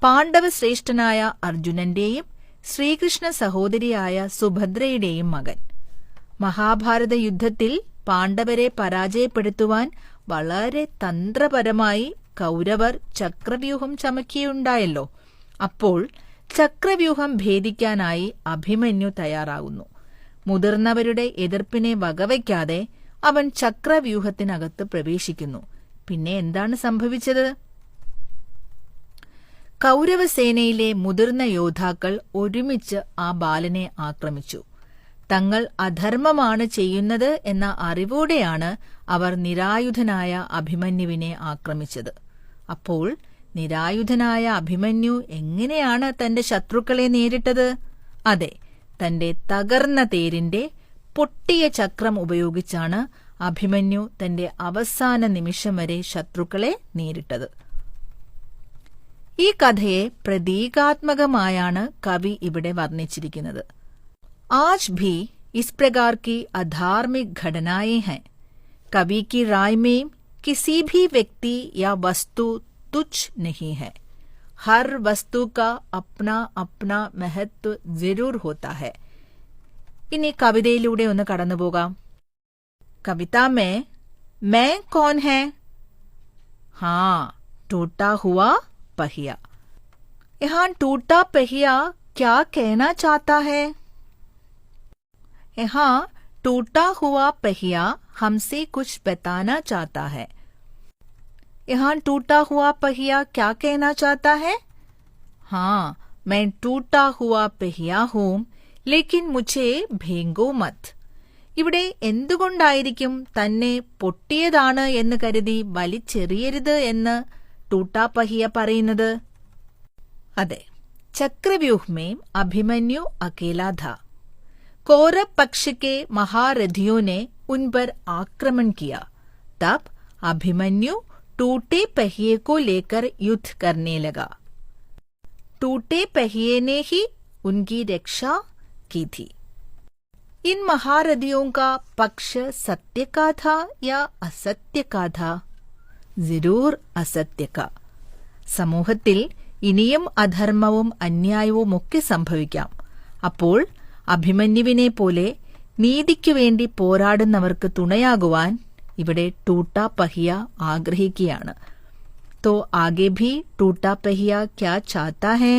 Speaker 1: പാണ്ഡവ ശ്രേഷ്ഠനായ അർജുനന്റെയും ശ്രീകൃഷ്ണ സഹോദരിയായ സുഭദ്രയുടെയും മകൻ. മഹാഭാരത യുദ്ധത്തിൽ പാണ്ഡവരെ പരാജയപ്പെടുത്തുവാൻ വളരെ തന്ത്രപരമായി കൗരവർ ചക്രവ്യൂഹം ചമക്കുകയുണ്ടായല്ലോ. അപ്പോൾ ചക്രവ്യൂഹം ഭേദിക്കാനായി അഭിമന്യു തയ്യാറാകുന്നു. മുതിർന്നവരുടെ എതിർപ്പിനെ വകവയ്ക്കാതെ അവൻ ചക്രവ്യൂഹത്തിനകത്ത് പ്രവേശിക്കുന്നു. പിന്നെ എന്താണ് സംഭവിച്ചത്? കൗരവസേനയിലെ മുതിർന്ന യോദ്ധാക്കൾ ഒരുമിച്ച് ആ ബാലനെ ആക്രമിച്ചു. തങ്ങൾ അധർമ്മമാണ് ചെയ്യുന്നത് എന്ന അറിവോടെയാണ് അവർ നിരായുധനായ അഭിമന്യുവിനെ ആക്രമിച്ചത്. അപ്പോൾ നിരായുധനായ അഭിമന്യു എങ്ങനെയാണ് തന്റെ ശത്രുക്കളെ നേരിട്ടത്? അതെ, തന്റെ തകർന്ന തേരിന്റെ പൊട്ടിയ ചക്രം ഉപയോഗിച്ചാണ് അഭിമന്യു തന്റെ അവസാന നിമിഷം വരെ ശത്രുക്കളെ നേരിട്ടത്. ഈ കഥയെ പ്രതീകാത്മകമായാണ് കവി ഇവിടെ വർണ്ണിച്ചിരിക്കുന്നത്. आज भी इस प्रकार की अधार्मिक घटनाएं हैं. कवि की राय में किसी भी व्यक्ति या वस्तु तुच्छ नहीं है. हर वस्तु का अपना अपना महत्व जरूर होता है. ഇനി കവിതയിലൂടെ ഒന്ന് കടന്നുപോകാം. കവിത में मैं कौन है? हाँ, टूटा हुआ पहिया. यहाँ टूटा पहिया क्या कहना चाहता है? यहाँ टूटा हुआ पहिया हमसे कुछ बताना चाहता है. यहाँ टूटा हुआ पहिया क्या कहना चाहता है? हाँ, मैं टूटा हुआ पहिया हूँ, लेकिन मुझे भेंगो मत. ഇവിടെ എന്തുകൊണ്ടായിരിക്കും തന്നെ പൊട്ടിയതാണ് എന്ന് കരുതി വലിച്ചെറിയരുത് എന്ന് ടൂട്ടാ पहिया പറയുന്നത്? അതെ, चक्रव्यूह में अभिमन्यु अकेला था. कौरव पक्ष के महारथियों ने उन पर आक्रमण किया. तब अभिमन्यु टूटे पहिए को लेकर युद्ध करने लगा. टूटे पहिए ने ही उनकी रक्षा की थी. इन महारथियों का पक्ष सत्य का था या असत्य का था? जरूर असत्य का. സമൂഹത്തിൽ ഇനിയും അധർമ്മവും അന്യായവും ഒക്കെ സംഭവിക്കാം. അപ്പോൾ അഭിമന്യുവിനെ പോലെ നീതിക്കുവേണ്ടി പോരാടുന്നവർക്ക് തുണയാകുവാൻ ഇവിടെ ടൂട്ടാ पहिया ആഗ്രഹിക്കുകയാണ്. तो आगे भी टूटा पहिया क्या चाहता है?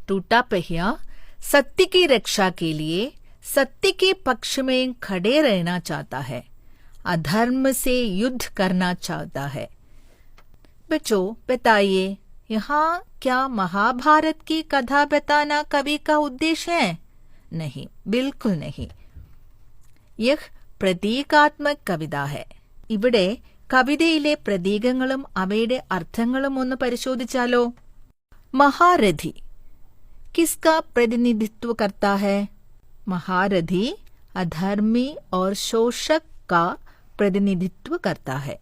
Speaker 1: टूटा पहिया सत्य की रक्षा के लिए सत्य के पक्ष में खड़े रहना चाहता है, अधर्म से युद्ध करना चाहता है. बच्चों, बताइए, यहाँ क्या महाभारत की कथा बताना कवि का उद्देश्य है? नहीं, बिल्कुल नहीं. यह പ്രതീകാത്മക കവിത है. ഇവിടെ കവിതയിലെ പ്രതീകങ്ങളും അവയുടെ അർത്ഥങ്ങളും ഒന്ന് പരിശോധിച്ചാലോ? महारथी किसका प्रतिनिधित्व करता है? महारथी अधर्मी और शोषक का प्रतिनिधित्व करता है.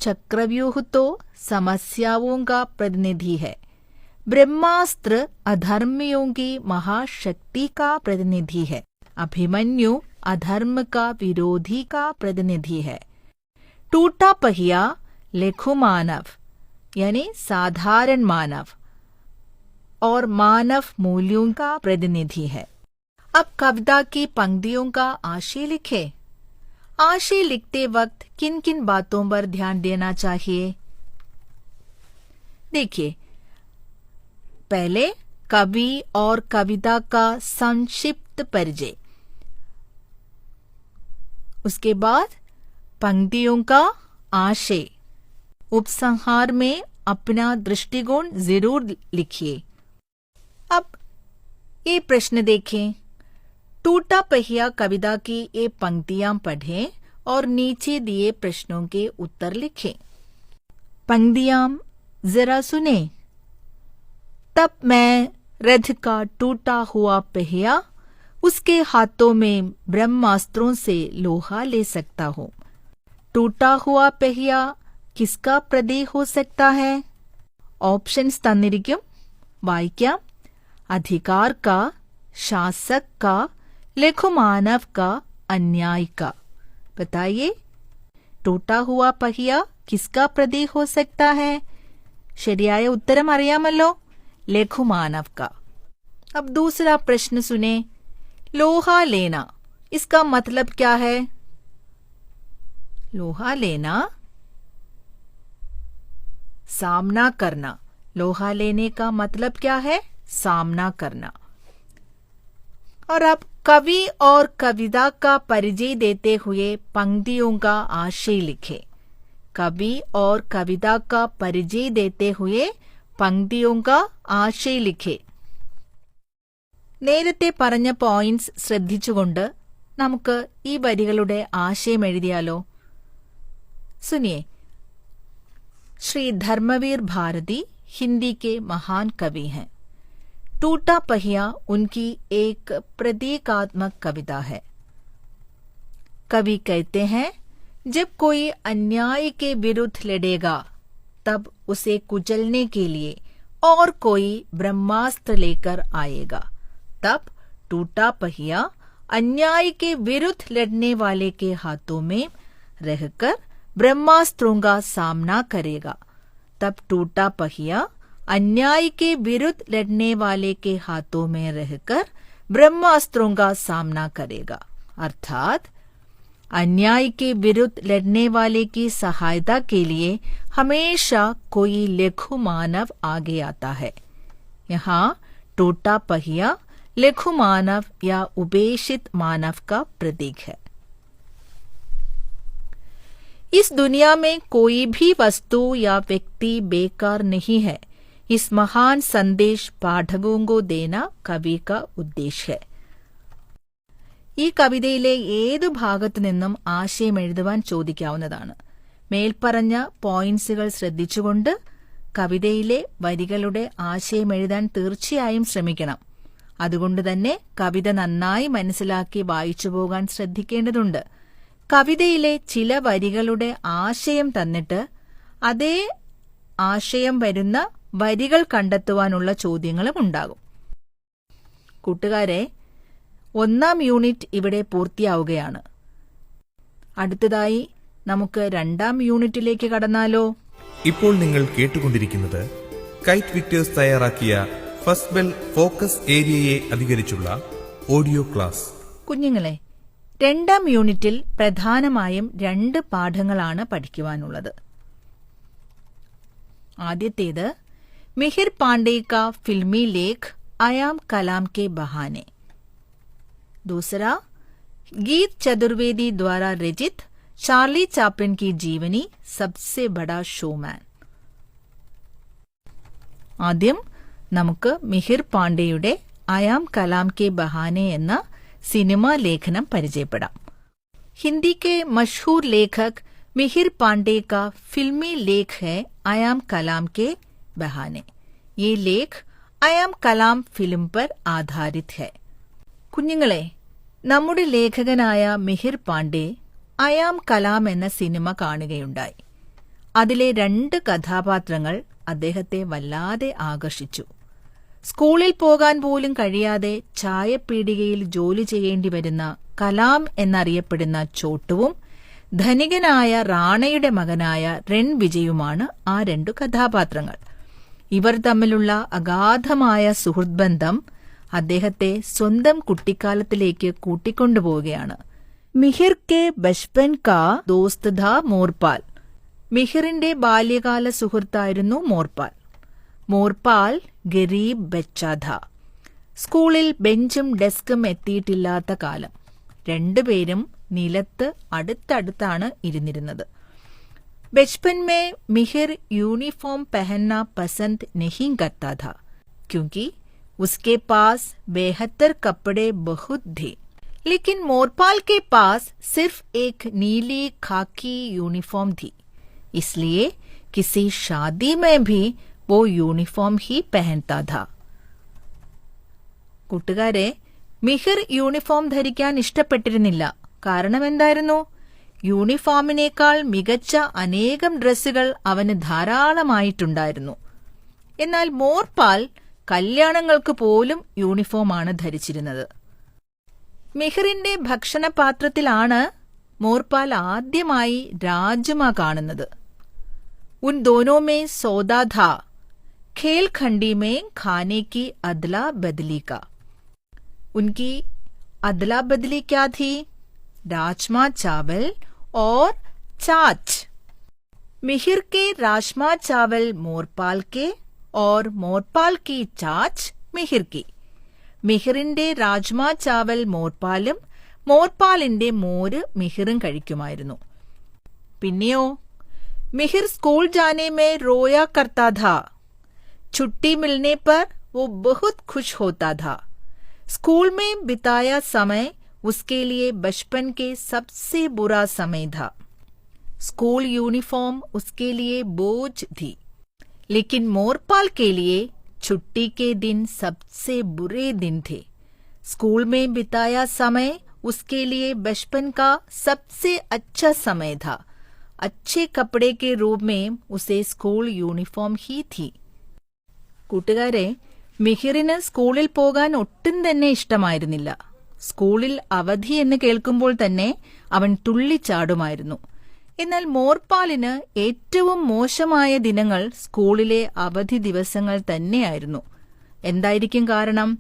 Speaker 1: चक्रव्यूह तो समस्याओं का प्रतिनिधि है. ब्रह्मास्त्र अधर्मियों की महाशक्ति का प्रतिनिधि है. अभिमन्यु अधर्म का विरोधी का प्रतिनिधि है. टूटा पहिया लघु मानव यानी साधारण मानव और मानव मूल्यों का प्रतिनिधि है. अब कविता की पंक्तियों का आशय लिखे. आशय लिखते वक्त किन किन बातों पर ध्यान देना चाहिए? देखिए, पहले कवि और कविता का संक्षिप्त परिचय, उसके बाद पंक्तियों का आशय, उपसंहार में अपना दृष्टिकोण जरूर लिखिए. अब ये प्रश्न देखें. टूटा पहिया कविता की ये पंक्तियां पढ़ें और नीचे दिए प्रश्नों के उत्तर लिखें. पंक्तियां जरा सुने. तब मैं रथ का टूटा हुआ पहिया उसके हाथों में ब्रह्मास्त्रों से लोहा ले सकता हूँ. टूटा हुआ पहिया किसका प्रतीक हो सकता है? ऑप्शंस തന്നിരിക്കും, വായിക്കാം. अधिकार का, शासक का, लघु मानव का, अन्याय का. बताइए, टूटा हुआ पहिया किसका प्रतीक हो सकता है? ശരിയായ ഉത്തരം അറിയാമല്ലോ, ലഘു മാനവ് का. अब दूसरा प्रश्न सुने. लोहा लेना, इसका मतलब क्या है? लोहा लेना, सामना करना। लोहा लेने का मतलब क्या है? सामना करना। और अब कवि और कविता का परिचय देते हुए पंक्तियों का आशय लिखे। कवि और कविता का परिचय देते हुए पंक्तियों का ആശയം ലിഖേ. നേരത്തെ പറഞ്ഞ പോയിന്റ്സ് ശ്രദ്ധിച്ചുകൊണ്ട് നമുക്ക് ഈ വരികളുടെ ആശയം എഴുതിയാലോ? सुनिए, श्री धर्मवीर भारती हिंदी के महान कवि हैं। टूटा पहिया उनकी एक प्रतीकात्मक कविता है। कवि कहते हैं, जब कोई अन्याय के विरुद्ध लड़ेगा तब उसे कुचलने के लिए और कोई ब्रह्मास्त्र लेकर आएगा। तब टूटा पहिया अन्याय के विरुद्ध लड़ने वाले के हाथों में रहकर ब्रह्मास्त्रों का सामना करेगा। तब टूटा पहिया अन्याय के विरुद्ध लड़ने वाले के हाथों में रहकर ब्रह्मास्त्रों का सामना करेगा। अर्थात अन्याय के विरुद्ध लड़ने वाले की सहायता के लिए हमेशा कोई लघु मानव आगे आता है। यहाँ टूटा पहिया लघु मानव या उपेक्षित मानव का प्रतीक है। इस दुनिया में कोई भी वस्तु या व्यक्ति बेकार नहीं है। इस महान संदेश पाठकों को देना कवि का उद्देश्य है। ഈ കവിതയിലെ ഏതു ഭാഗത്തു നിന്നും ആശയം എഴുതുവാൻ ചോദിക്കാവുന്നതാണ്. മേൽപ്പറഞ്ഞ പോയിന്റ്സുകൾ ശ്രദ്ധിച്ചുകൊണ്ട് കവിതയിലെ വരികളുടെ ആശയം എഴുതാൻ തീർച്ചയായും ശ്രമിക്കണം. അതുകൊണ്ട് തന്നെ കവിത നന്നായി മനസ്സിലാക്കി വായിച്ചു പോകാൻ ശ്രദ്ധിക്കേണ്ടതുണ്ട്. കവിതയിലെ ചില വരികളുടെ ആശയം തന്നിട്ട് അതേ ആശയം വരുന്ന വരികൾ കണ്ടെത്തുവാനുള്ള ചോദ്യങ്ങളും ഉണ്ടാകും. കൂട്ടുകാരെ, 1ാം യൂണിറ്റ് ഇവിടെ പൂർത്തിയാവുകയാണ്. അടുത്തതായി നമുക്ക് 2ാം യൂണിറ്റിലേക്ക് കടന്നാലോ?
Speaker 4: ഇപ്പോൾ നിങ്ങൾ കേട്ടുകൊണ്ടിരിക്കുന്നത് കൈറ്റ് വിക്ടേഴ്സ് തയ്യാറാക്കിയ ഫസ്റ്റ് ബെൽ ഫോക്കസ് ഏരിയയെ അധികരിച്ചുള്ള ഓഡിയോ ക്ലാസ്.
Speaker 1: കുഞ്ഞുങ്ങളെ, 2ാം യൂണിറ്റിൽ പ്രധാനമായും 2 പാഠങ്ങളാണ് പഠിക്കുവാനുള്ളത്. ആദ്യത്തേത് മിഹിർ പാണ്ഡെ കാ ഫിल्मी लेख आयाम कलाम के बहाने. दूसरा गीत चतुर्वेदी द्वारा रचित चार्ली चैपलिन की जीवनी सबसे बड़ा शोमैन. ആദ്യം നമുക്ക് മിഹിർ പാണ്ഡെയുടെ आयाम कलाम के बहाने എന്ന സിനിമാ ലേഖനം പരിചയപ്പെടാം. हिंदी के मशहूर लेखक मिहिर पांडे का फिल्मी लेख है आयाम कलाम के बहाने. ये लेख आयाम कलाम फिल्म पर आधारित है. കുഞ്ഞുങ്ങളെ, നമ്മുടെ ലേഖകനായ മിഹിർ പാണ്ഡെ അയാം കലാം എന്ന സിനിമ കാണുകയുണ്ടായി. അതിലെ 2 കഥാപാത്രങ്ങൾ അദ്ദേഹത്തെ വല്ലാതെ ആകർഷിച്ചു. സ്കൂളിൽ പോകാൻ പോലും കഴിയാതെ ചായപ്പീടികയിൽ ജോലി ചെയ്യേണ്ടി വരുന്ന കലാം എന്നറിയപ്പെടുന്ന ചോട്ടുവും ധനികനായ റാണയുടെ മകനായ റെൻ വിജയുമാണ് ആ 2 കഥാപാത്രങ്ങൾ. ഇവർ തമ്മിലുള്ള അഗാധമായ സുഹൃദ്ബന്ധം അദ്ദേഹത്തെ സ്വന്തം കുട്ടിക്കാലത്തിലേക്ക് കൂട്ടിക്കൊണ്ടുപോവുകയാണ്. മിഹിർ കെ ബച്പൻ കാ ദോസ്ത് ഥാ മോർപാൽ. മിഹിറിന്റെ ബാല്യകാല സുഹൃത്തായിരുന്നു മോർപാൽ. മോർപാൽ ഗരീബ് ബച്ചാ ഥാ. സ്കൂളിൽ ബെഞ്ചും ഡെസ്കും എത്തിയിട്ടില്ലാത്ത കാലം. 2 പേരും നിലത്ത് അടുത്തടുത്താണ് ഇരുന്നിരുന്നത്. बचपन में मिहिर यूनिफॉर्म पहनना पसंद नहीं करता था क्योंकि उसके पास बेहतर कपड़े बहुत थे. लेकिन मोरपाल के पास सिर्फ एक नीली खाकी यूनिफॉर्म थी, इसलिए किसी शादी में भी वो യൂണിഫോം ही पहनता था. കൂട്ടുകാരെ, മിഹിർ യൂണിഫോം ധരിക്കാൻ ഇഷ്ടപ്പെട്ടിരുന്നില്ല. കാരണം എന്തായിരുന്നു? യൂണിഫോമിനേക്കാൾ മികച്ച അനേകം ഡ്രസ്സുകൾ അവന് ധാരാളമായിട്ടുണ്ടായിരുന്നു. എന്നാൽ മോർപാൽ കല്യാണങ്ങൾക്ക് പോലും യൂണിഫോമാണ് ധരിച്ചിരുന്നത്. മിഹിറിന്റെ ഭക്ഷണപാത്രത്തിലാണ് മോർപാൽ ആദ്യമായി രാജ്മ കാണുന്നത്. ഉൻ ദോനോ മേ സോദാ ഥാ, ഖേൽ ഖണ്ഡി മേ ഖാനെ കി അദ്ല ബദലി കാ. उनकी अदला बदली क्या थी? राजमा चावल और चाच। मिहिर के राजमा चावल मोरपाल के और मोरपाल की चाच മിഹിർ की. മിഹിറിന്റെ രാജ്മാ ചാവൽ മോർപ്പാലും മോർപ്പാലിന്റെ മോര് മിഹിറും കഴിക്കുമായിരുന്നു. പിന്നെയോ मिहिर स्कूल जाने में रोया करता था. छुट्टी मिलने पर वो बहुत खुश होता था. स्कूल में बिताया समय उसके लिए बचपन के सबसे बुरा समय था. स्कूल यूनिफॉर्म उसके लिए बोझ थी, लेकिन मोरपाल के लिए छुट्टी के दिन सबसे बुरे दिन थे. स्कूल में बिताया समय उसके लिए बचपन का सबसे अच्छा समय था. अच्छे कपड़े के रूप में उसे स्कूൾ യൂണിഫോം ही थी. കൂട്ടുകാരെ, മിഹിറിന് സ്കൂളിൽ പോകാൻ ഒട്ടും തന്നെ ഇഷ്ടമായിരുന്നില്ല. സ്കൂളിൽ അവധി എന്ന് കേൾക്കുമ്പോൾ തന്നെ അവൻ തുള്ളിച്ചാടുമായിരുന്നു. എന്നാൽ മോർപ്പാലിന് ഏറ്റവും മോശമായ ദിനങ്ങൾ സ്കൂളിലെ അവധി ദിവസങ്ങൾ തന്നെയായിരുന്നു. എന്തായിരിക്കും കാരണം?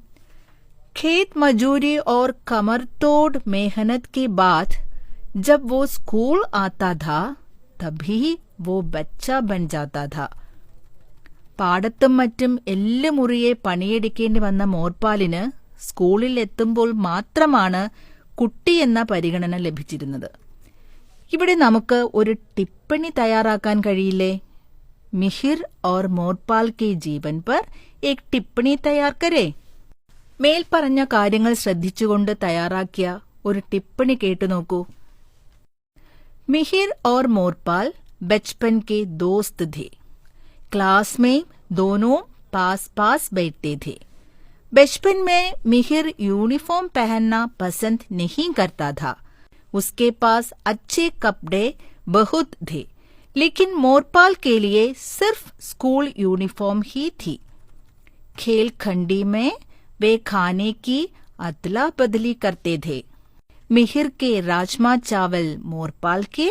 Speaker 1: खेत मजूरी और कमरतोड़ मेहनत के बाद जब वो स्कूल आता था तभी वो बच्चा बन जाता था. പാടത്തും മറ്റും എല്ലുമുറിയെ പണിയെടുക്കേണ്ടി വന്ന മോർപ്പാലിന് സ്കൂളിൽ എത്തുമ്പോൾ മാത്രമാണ് കുട്ടി എന്ന പരിഗണന ലഭിച്ചിരുന്നത്. ഇവിടെ നമുക്ക് ഒരു ടിപ്പണി തയ്യാറാക്കാൻ കഴിയില്ലേ? മിഹിർ और മോർപ്പാൽ के जीवन पर एक टिप्पणी तैयार करे. മേൽപ്പറഞ്ഞ കാര്യങ്ങൾ ശ്രദ്ധിച്ചുകൊണ്ട് തയ്യാറാക്കിയ ഒരു ടിപ്പണി കേട്ടു നോക്കൂ. मिहिर और मोरपाल बचपन के दोस्त थे. क्लास में दोनों पास पास बैठते थे. बचपन में मिहिर यूनिफॉर्म पहनना पसंद नहीं करता था. उसके पास अच्छे कपड़े बहुत थे, लेकिन मोरपाल के लिए सिर्फ स्कूल यूनिफॉर्म ही थी. खेल खंडी में वे खाने की अदला बदली करते थे. मिहिर के राजमा चावल मोरपाल के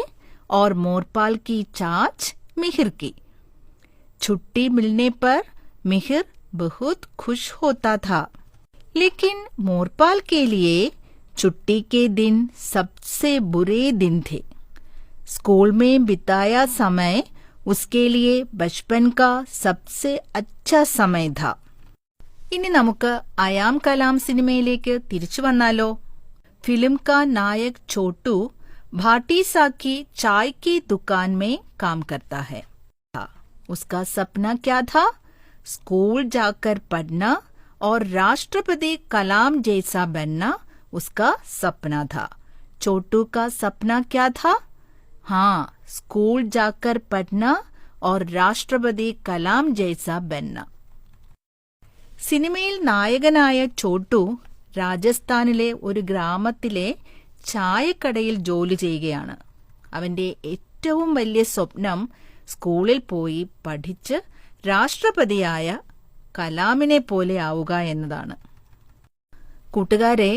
Speaker 1: और मोरपाल की चाच मिहिर की. छुट्टी मिलने पर मिहिर बहुत खुश होता था, लेकिन मोरपाल के लिए छुट्टी के दिन सबसे बुरे दिन थे. स्कूल में बिताया समय उसके लिए बचपन का सबसे अच्छा समय था. ഇനി നമുക്ക് അയാം കലാം സിനിമയിലേക്ക് തിരിച്ചു വന്നാലോ? फिल्म का नायक छोटू भाटीसा की चाय की दुकान में काम करता है. उसका सपना क्या था? स्कूल जाकर पढ़ना और राष्ट्रपति कलाम जैसा बनना उसका सपना था. छोटू का सपना क्या था? हाँ, स्कूल जाकर पढ़ना और राष्ट्रपति कलाम जैसा बनना. സിനിമയിൽ നായകനായ ചോട്ടു രാജസ്ഥാനിലെ ഒരു ഗ്രാമത്തിലെ ചായക്കടയിൽ ജോലി ചെയ്യുകയാണ്. അവന്റെ ഏറ്റവും വലിയ സ്വപ്നം സ്കൂളിൽ പോയി പഠിച്ച് രാഷ്ട്രപതിയായ കലാമിനെ പോലെ ആവുക എന്നതാണ്. കൂട്ടുകാരെ,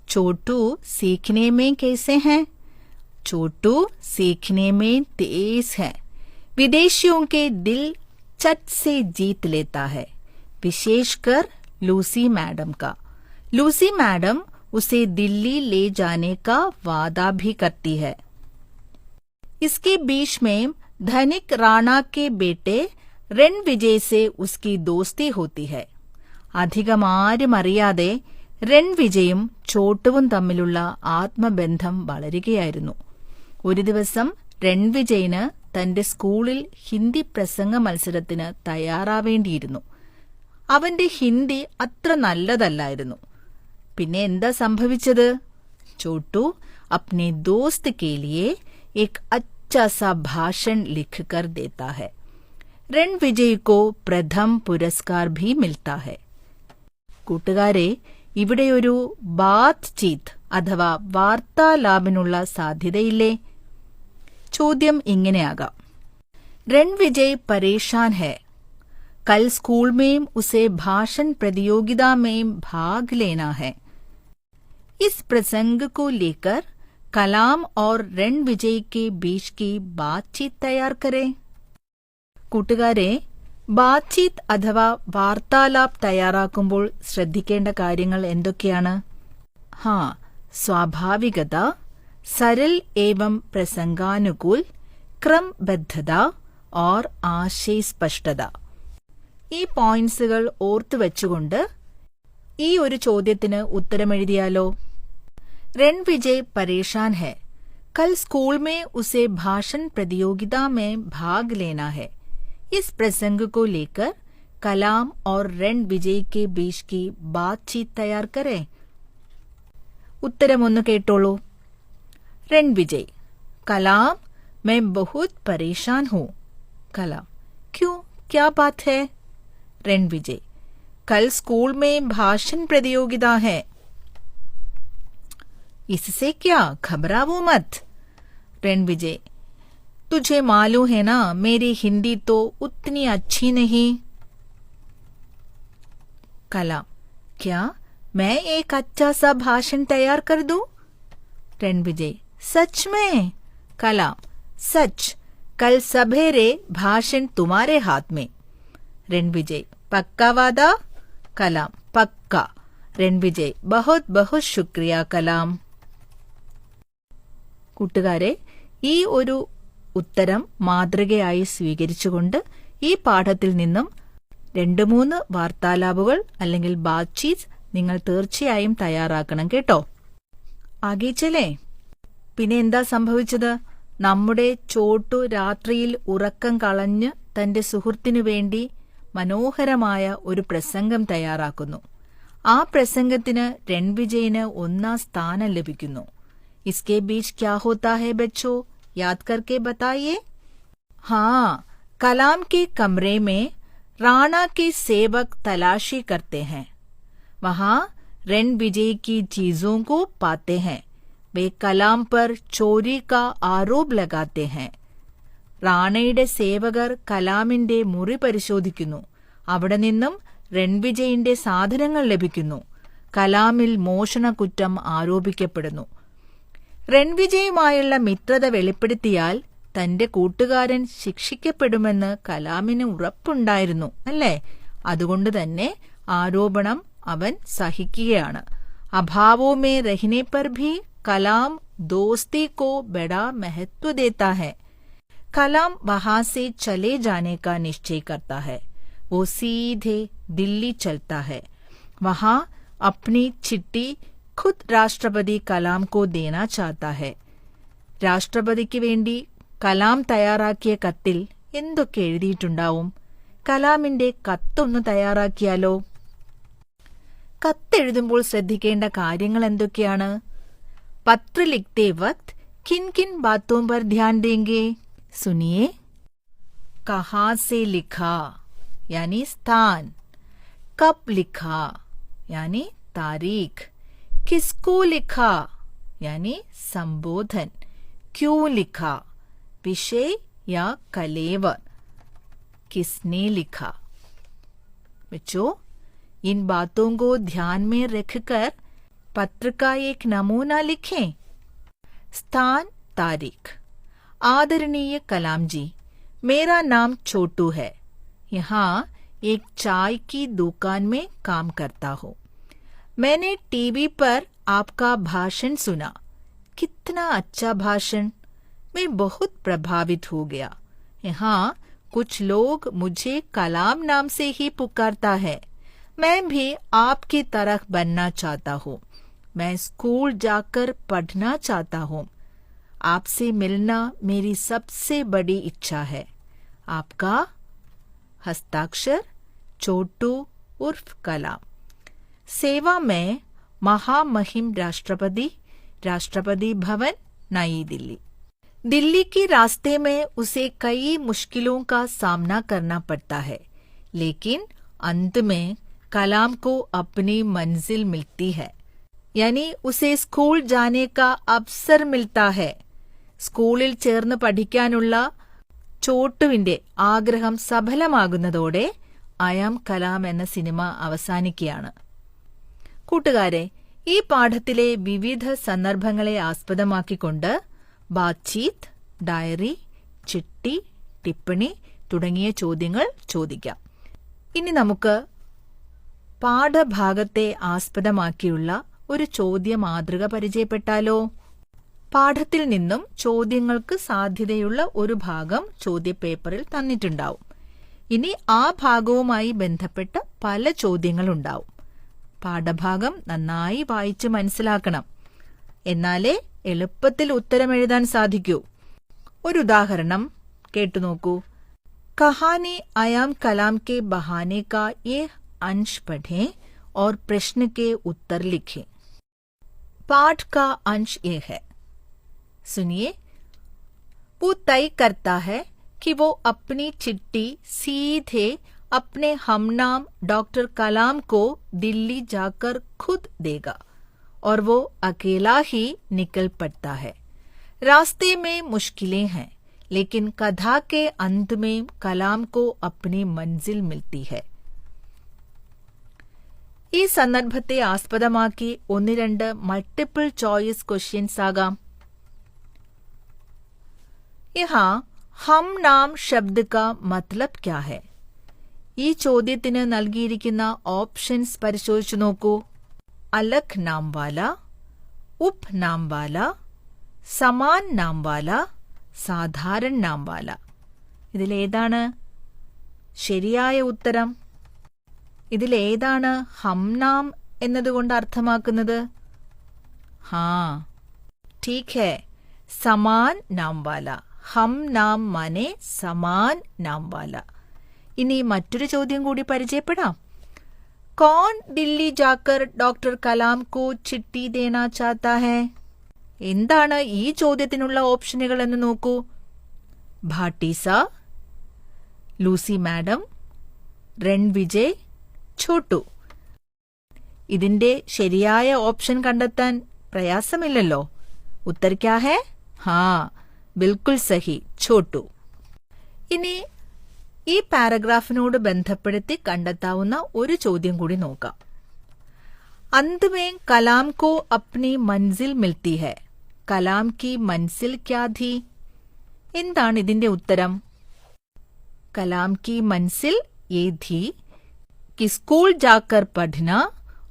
Speaker 1: ചോട്ടു സീഖ്നെ में कैसे हैं? छोटू सीखने में तेज है. विदेशियों के दिल चट से जीत लेता है, विशेषकर लूसी मैडम का. लूसी मैडम उसे दिल्ली ले जाने का वादा भी करती है. इसके बीच में धनिक राणा के बेटे रणविजय से उसकी दोस्ती होती है. അധികം ആരും അറിയാതെ रणविജയും ചോട്ടുവും തമ്മിലുള്ള ആത്മബന്ധം വളരുകയായിരുന്നു. ഒരു ദിവസം रणविജയന് തന്റെ സ്കൂളിൽ ഹിന്ദി പ്രസംഗ മത്സരത്തിന് തയ്യാറാവേണ്ടിയിരുന്നു. അവന്റെ ഹിന്ദി അത്ര നല്ലതല്ലായിരുന്നു. പിന്നെ എന്താ സംഭവിച്ചത്? ചോട്ടു अपने दोस्त के लिए एक अच्छा सा भाषण लिखकर देता है. रणविजय को प्रथम पुरस्कार भी मिलता है. കൂട്ടുകാരെ, ഇവിടെ ഒരു ബാത്ത് ചീത്ത് അഥവാ വാർത്താലാപിനുള്ള സാധ്യതയില്ലേ? ചോദ്യം ഇങ്ങനെയാകാം. रणविजय परेशान है. कल स्कूल में उसे भाषण प्रतियोगिता में भाग लेना है. इस प्रसंग को लेकर कलाम और रणविजय के बीच की बातचीत तैयार करें. കൂട്ടുകാരെ, ബാത്ചീത്ത് അഥവാ വാർത്താലാപ് തയ്യാറാക്കുമ്പോൾ ശ്രദ്ധിക്കേണ്ട കാര്യങ്ങൾ എന്തൊക്കെയാണ്? സ്വാഭാവികത, सरल एवं प्रसंगानुकूल, ക്രമബദ്ധത और ആശയ സ്പഷ്ടത. ഈ പോയിന്റ്സുകൾ ഓർത്തു വെച്ചുകൊണ്ട് ഈ ഒരു ചോദ്യത്തിന് ഉത്തരമെഴുതിയാലോ? रणविजय परेशान है. कल स्कूल में उसे भाषण प्रतियोगिता में भाग लेना है. इस प्रसंग को लेकर कलाम और रणविजय के बीच की बातचीत तैयार करें. उत्तरम ഒന്ന് കേട്ടോളൂ. रणविजय: कलाम, मैं बहुत परेशान हूँ. कलाम: क्यों, क्या बात है? रणविजय: कल स्कूल में भाषण प्रतियोगिता है. इससे क्या, घबराओ मत. रणविजय: तुझे मालूम है ना, मेरी हिंदी तो उतनी अच्छी नहीं. कलाम: क्या मैं एक अच्छा सा भाषण तैयार कर दूं? रणविजय: सच में? कलाम: सच. कल सवेरे भाषण तुम्हारे हाथ में. रणविजय: पक्का वादा? कलाम: पक्का. रणविजय: बहुत बहुत शुक्रिया कलाം. കൂട്ടുകാരെ, ഈ ഒരു ഉത്തരം മാതൃകയായി സ്വീകരിച്ചുകൊണ്ട് ഈ പാഠത്തിൽ നിന്നും 2-3 വാർത്താലാപുകൾ അല്ലെങ്കിൽ ബാത്ചീത്ത് നിങ്ങൾ തീർച്ചയായും തയ്യാറാക്കണം കേട്ടോ. ആകെ ചലേ. പിന്നെ എന്താ സംഭവിച്ചത്? നമ്മുടെ ചോട്ടു രാത്രിയിൽ ഉറക്കം കളഞ്ഞ് തന്റെ സുഹൃത്തിനു വേണ്ടി മനോഹരമായ ഒരു പ്രസംഗം തയ്യാറാക്കുന്നു. ആ പ്രസംഗത്തിന് रणविजयന് 1ാം സ്ഥാനം ലഭിക്കുന്നു. इसके बीच क्या होता है बच्चों, याद करके बताइए. हाँ, कलाम के कमरे में राणा के सेवक तलाशी करते हैं. वहां रणविजय की चीजों को पाते हैं. वे कलाम पर चोरी का आरोप लगाते हैं. റാണയുടെ സേവകർ കലാമിന്റെ മുറി പരിശോധിക്കുന്നു. അവിടെ നിന്നും रणविजयന്റെ സാധനങ്ങൾ ലഭിക്കുന്നു. കലാമിൽ മോഷണക്കുറ്റം ആരോപിക്കപ്പെടുന്നു. रणविजയുമായുള്ള മിത്രത വെളിപ്പെടുത്തിയാൽ തന്റെ കൂട്ടുകാരൻ ശിക്ഷിക്കപ്പെടുമെന്ന് കലാമിന് ഉറപ്പുണ്ടായിരുന്നു, അല്ലേ? അതുകൊണ്ട് തന്നെ ആരോപണം അവൻ സഹിക്കുകയാണ്. അഭാവോ മേ രഹ്നെ പർ ഭി കലാം ദോസ്തി കോ ബഡാ महत्व देता है. कलाम वहां से चले जाने का निश्चय करता है. वो सीधे दिल्ली चलता है. वहां अपनी चिट्ठी खुद राष्ट्रपति कलाम को देना चाहता है. രാഷ്ട്രപതിക്ക് വേണ്ടി കലാം തയ്യാറാക്കിയ കത്തിൽ എന്തൊക്കെ എഴുതിയിട്ടുണ്ടാവും? കലാമിന്റെ കത്തൊന്ന് തയ്യാറാക്കിയാലോ? കത്തെഴുതുമ്പോൾ ശ്രദ്ധിക്കേണ്ട കാര്യങ്ങൾ എന്തൊക്കെയാണ്? പത്ര ലിഖ്തേ വക്ത് കിൻ കിൻ ബാത്തോं पर ध्यान देंगे? सुनिए. कहाँ से लिखा यानी स्थान, कब लिखा यानी तारीख, किसको लिखा यानी संबोधन, क्यों लिखा विषय या कलेवर, किसने लिखा. बच्चों, इन बातों को ध्यान में रखकर पत्र का एक नमूना लिखें. स्थान, तारीख. आदरणीय कलाम जी, मेरा नाम छोटू है. यहाँ एक चाय की दुकान में काम करता हूँ. मैंने टीवी पर आपका भाषण सुना. कितना अच्छा भाषण. मैं बहुत प्रभावित हो गया. यहाँ कुछ लोग मुझे कलाम नाम से ही पुकारता है. मैं भी आपकी तरह बनना चाहता हूँ. मैं स्कूल जाकर पढ़ना चाहता हूँ. आपसे मिलना मेरी सबसे बड़ी इच्छा है. आपका हस्ताक्षर छोटू उर्फ कलाम. सेवा में महामहिम राष्ट्रपति, राष्ट्रपति भवन, नई दिल्ली. दिल्ली के रास्ते में उसे कई मुश्किलों का सामना करना पड़ता है, लेकिन अंत में कलाम को अपनी मंजिल मिलती है. यानी उसे स्कूल जाने का अवसर मिलता है. സ്കൂളിൽ ചേർന്ന് പഠിക്കാനുള്ള ചോട്ടുവിന്റെ ആഗ്രഹം സഫലമാകുന്നതോടെ അയാം കലാം എന്ന സിനിമ അവസാനിക്കുകയാണ്. കൂട്ടുകാരെ, ഈ പാഠത്തിലെ വിവിധ സന്ദർഭങ്ങളെ ആസ്പദമാക്കിക്കൊണ്ട് ബാത്ചീത്ത്, ഡയറി, ചിട്ടി, ടിപ്പണി തുടങ്ങിയ ചോദ്യങ്ങൾ ചോദിക്കാം. ഇനി നമുക്ക് പാഠഭാഗത്തെ ആസ്പദമാക്കിയുള്ള ഒരു ചോദ്യ മാതൃക പരിചയപ്പെട്ടാലോ? പാഠത്തിൽ നിന്നും ചോദ്യങ്ങൾക്ക് സാധ്യതയുള്ള ഒരു ഭാഗം ചോദ്യപേപ്പറിൽ തന്നിട്ടുണ്ടാവും. ഇനി ആ ഭാഗവുമായി ബന്ധപ്പെട്ട പല ചോദ്യങ്ങളുണ്ടാവും. പാഠഭാഗം നന്നായി വായിച്ച് മനസ്സിലാക്കണം. എന്നാലേ എളുപ്പത്തിൽ ഉത്തരം എഴുതാൻ സാധിക്കൂ. ഒരു ഉദാഹരണം കേട്ടുനോക്കൂ. कहानी आयाम कलाम के बहाने का ये अंश पढ़ें और प्रश्न के उत्तर लिखें. पाठ का अंश ये है. सुनिए. वो तय करता है कि वो अपनी चिट्ठी सीधे अपने हमनाम डॉक्टर कलाम को दिल्ली जाकर खुद देगा और वो अकेला ही निकल पड़ता है. रास्ते में मुश्किलें हैं, लेकिन कथा के अंत में कलाम को अपनी मंजिल मिलती है. ഈ സന്ദർഭത്തെ ആസ്പദമാക്കി 1-2 മൾട്ടിപ്പിൾ ചോയ്സ് ക്വസ്റ്റ്യൻസ് ആകാം. यहाँ हम नाम शब्द का मतलब क्या है? ഈ ചോദ്യത്തിന് നൽകിയിരിക്കുന്ന ഓപ്ഷൻസ് പരിശോധിച്ചു നോക്കൂ. अलग नाम वाला, उप नाम वाला, समान नाम वाला, സാധാരണ നാം വാല. ഇതിലേതാണ് ശരിയായ ഉത്തരം? ഇതിലേതാണ് ഹംനാം എന്നതുകൊണ്ട് അർത്ഥമാക്കുന്നത്? ഹാ, ठीक है, സമാൻ നാം വാല. ഹം നാം മാനെ സമാൻ നാം വാല. ഇനി മറ്റൊരു ചോദ്യം കൂടി പരിചയപ്പെടാം. कौन दिल्ली जाकर डॉक्टर कलाम को चिट्ठी देना चाहता है? എന്താണ് ഈ ചോദ്യത്തിനുള്ള ഓപ്ഷനുകൾ എന്ന് നോക്കൂ. ഭാട്ടീസ, ലൂസി മാഡം, രൺവിജയ്, ഛോട്ടു. ഇതിന്റെ ശരിയായ ഓപ്ഷൻ കണ്ടെത്താൻ പ്രയാസമില്ലല്ലോ. ഉത്തർ ക്യാ ഹേ? ഹാ, ബിൽക്കുൽ സഹി, ഛോട്ടു. ഇനി ഈ പാരഗ്രാഫിനോട് ബന്ധപ്പെടുത്തി കണ്ടെത്താവുന്ന ഒരു ചോദ്യം കൂടി നോക്കാം. अंत में कलाम को अपनी मंजिल मिलती है. कलाम की मंजिल क्या थी? എന്താണ് ഇതിന്റെ ഉത്തരം? कलाम की मंजिल ये थी कि स्कूल जाकर पढ़ना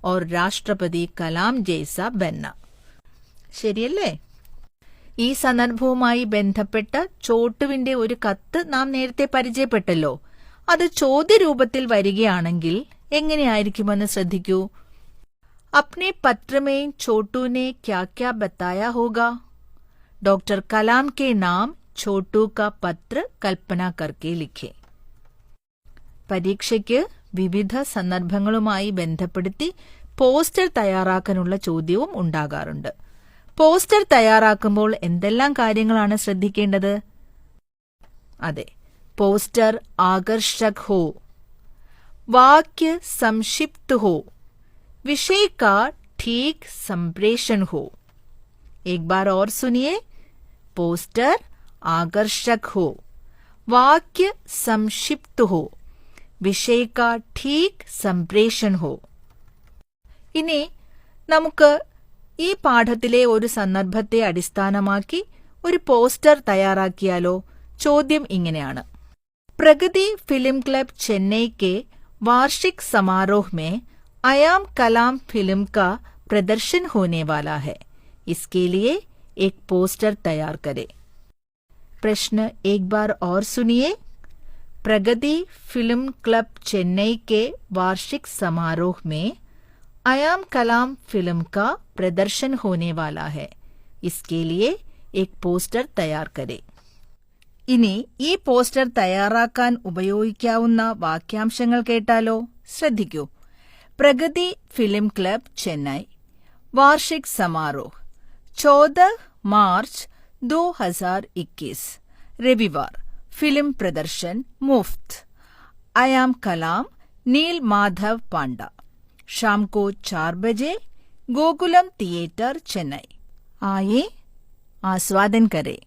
Speaker 1: और राष्ट्रपति कलाम जैसा बनना. ശരിയല്ലേ? ഈ സന്ദർഭവുമായി ബന്ധപ്പെട്ട ചോട്ടുവിന്റെ ഒരു കത്ത് നാം നേരത്തെ പരിചയപ്പെട്ടല്ലോ. അത് ചോദ്യരൂപത്തിൽ വരികയാണെങ്കിൽ എങ്ങനെയായിരിക്കുമെന്ന് ശ്രദ്ധിക്കൂ. अपने पत्र में छोटू ने क्या क्या बताया होगा? डॉक्टर कलाम के नाम छोटू का पत्र कल्पना करके लिखे. പരീക്ഷയ്ക്ക് വിവിധ സന്ദർഭങ്ങളുമായി ബന്ധപ്പെടുത്തി പോസ്റ്റർ തയ്യാറാക്കാനുള്ള ചോദ്യവും ഉണ്ടാകാറുണ്ട്. പോസ്റ്റർ തയ്യാറാക്കുമ്പോൾ എന്തെല്ലാം കാര്യങ്ങളാണ് ശ്രദ്ധിക്കേണ്ടത്? അതെ, പോസ്റ്റർ ആകർഷക് ഹോ, വാക്യ സംക്ഷിപ്ത് ഹോ, विषय का ठीक संप्रेषण हो. एक बार और सुनिए. पोस्टर आकर्षक हो, वाक्य संक्षिप्त हो, विषय का ठीक संप्रेषण हो. ഇനി നമുക്ക് ഈ പാഠത്തിലെ ഒരു സന്ദർഭത്തെ അടിസ്ഥാനമാക്കി ഒരു പോസ്റ്റർ തയ്യാറാക്കിയാലോ? ചോദ്യം ഇങ്ങനെയാണ്. പ്രഗതി ഫിലിം ക്ലബ് ചെന്നൈ के वार्षिक समारोह में आयाम कलाम फिल्म का प्रदर्शन होने वाला है. इसके लिए एक पोस्टर तैयार करें. प्रश्न एक बार और सुनिए. प्रगति फिल्म क्लब चेन्नई के वार्षिक समारोह में आयाम कलाम फिल्म का प्रदर्शन होने वाला है. इसके लिए एक पोस्टर तैयार करें. ഇനി ഈ പോസ്റ്റർ തയ്യാറാക്കാൻ ഉപയോഗിക്കാവുന്ന വാക്യാംശങ്ങൾ കേട്ടാലോ? ശ്രദ്ധിക്കൂ. प्रगति फिल्म क्लब चेन्नई वार्षिक समारोह 14 मार्च 2021 रविवार. फिल्म प्रदर्शन मुफ्त. आयाम कलाम नील माधव पांडा. शाम को 4 बजे गोकुलम थिएटर चेन्नई. आइए आस्वादन करें.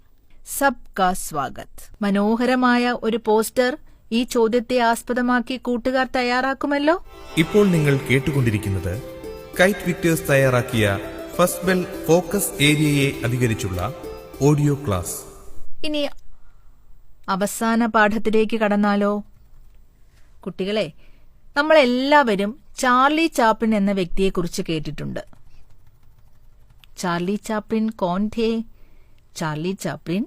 Speaker 1: सबका स्वागत. മനോഹരമായ ഒരു പോസ്റ്റർ ഈ ചോദ്യത്തെ ആസ്പദമാക്കി കൂട്ടുകാർ തയ്യാറാക്കുമല്ലോ.
Speaker 4: ഇപ്പോൾ നിങ്ങൾ കേട്ടുകൊണ്ടിരിക്കുന്നത് കൈറ്റ് വിക്ടേഴ്സ് തയ്യാറാക്കിയ ഫസ്റ്റ് ബെൽ ഫോക്കസ് ഏരിയയെ അധികരിച്ചുള്ള ഓഡിയോ ക്ലാസ്.
Speaker 1: ഇനി അവസാന പാഠത്തിലേക്ക് കടന്നാലോ? കുട്ടികളെ, നമ്മളെല്ലാവരും ചാർലി ചാപ്ലിൻ എന്ന വ്യക്തിയെക്കുറിച്ച് കേട്ടിട്ടുണ്ട്. ചാർലി ചാപ്ലിൻ കോൺ ഥേ? चार्ली चैपलिन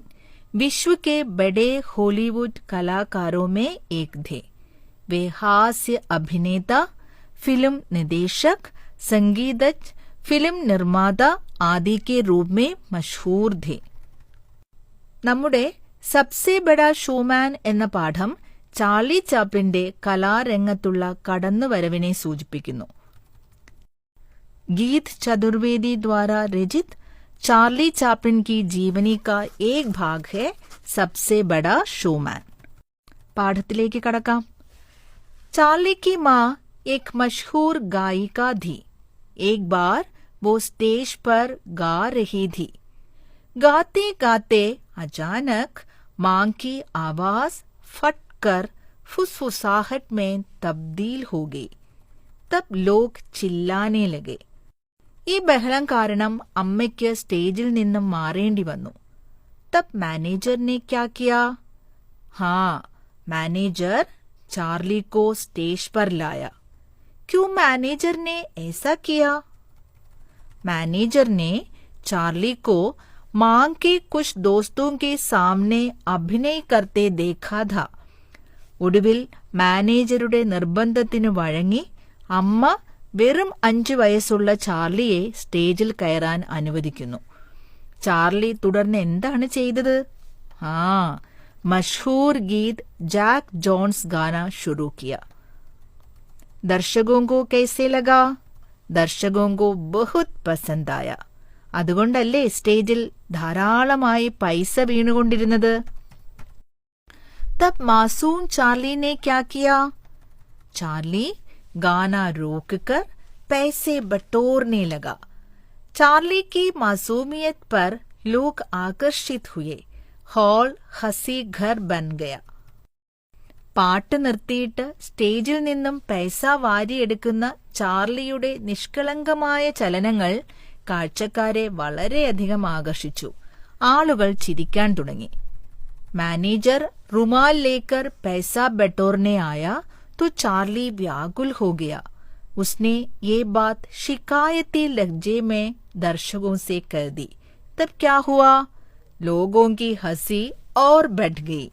Speaker 1: विश्व के बड़े हॉलीवुड कलाकारों में एक थे। वे हास्य अभिनेता, फिल्म निदेशक, संगीतज्ञ, फिल्म निर्माता आदि के रूप में मशहूर थे. നമ്മുടെ സബ്സെ ബഡാ ഷോമാൻ എന്ന പാഠം ചാർലി ചാപ്ലിന്റെ കലാരംഗത്തുള്ള കടന്നുവരവിനെ സൂചിപ്പിക്കുന്നു. गीत चतुर्वेदी द्वारा रचित चार्ली चैपलिन की जीवनी का एक भाग है सबसे बड़ा शोमैन. പാഠത്തിലേക്ക് കടക്കാം. चार्ली की माँ एक मशहूर गायिका थी. एक बार वो स्टेज पर गा रही थी. गाते गाते अचानक माँ की आवाज फट कर फुसफुसाहट में तब्दील हो गई. तब लोग चिल्लाने लगे. ഈ ബഹളം കാരണം അമ്മയ്ക്ക് സ്റ്റേജിൽ നിന്നും മാറേണ്ടി വന്നു. तब मैनेजर ने क्या किया? हाँ, मैनेजर चार्ली को स्टेज पर लाया. क्यों मैनेजर ने ऐसा किया? मैनेजर ने चार्ली को मां के कुछ दोस्तों के सामने अभिनय करते देखा था. ഒടുവിൽ മാനേജറുടെ നിർബന്ധത്തിനു വഴങ്ങി അമ്മ വെറും 5 വയസ്സുള്ള ചാർലിയെ സ്റ്റേജിൽ കയറാൻ അനുവദിക്കുന്നു. ചാർലി തുടർന്ന് എന്താണ് ചെയ്തത്? मशहूर गीत जैक जोन्स गाना शुरू किया. दर्शकों को कैसे लगा? दर्शकों को बहुत पसंद आया. അതുകൊണ്ടല്ലേ സ്റ്റേജിൽ ധാരാളമായി പൈസ വീണുകൊണ്ടിരുന്നത്. तब मासूम चार्ली ने क्या किया? चार्ली गाना रोककर पैसे बटोरने लगा. चार्ली की मासूमियत पर लोग आकर्षित हुए. हॉल हसी घर बन गया. പാട്ട് നിർത്തിയിട്ട് സ്റ്റേജിൽ നിന്നും പൈസ വാരിയെടുക്കുന്ന ചാർലിയുടെ നിഷ്കളങ്കമായ ചലനങ്ങൾ കാഴ്ചക്കാരെ വളരെയധികം ആകർഷിച്ചു. ആളുകൾ ചിരിക്കാൻ തുടങ്ങി. मैनेजर रुमाल लेकर पैसा बटोरने आया तो चार्ली व्याकुल हो गया. उसने ये बात शिकायती लहजे में दर्शकों से कह दी. तब क्या हुआ? लोगों की हंसी और बढ़ गई.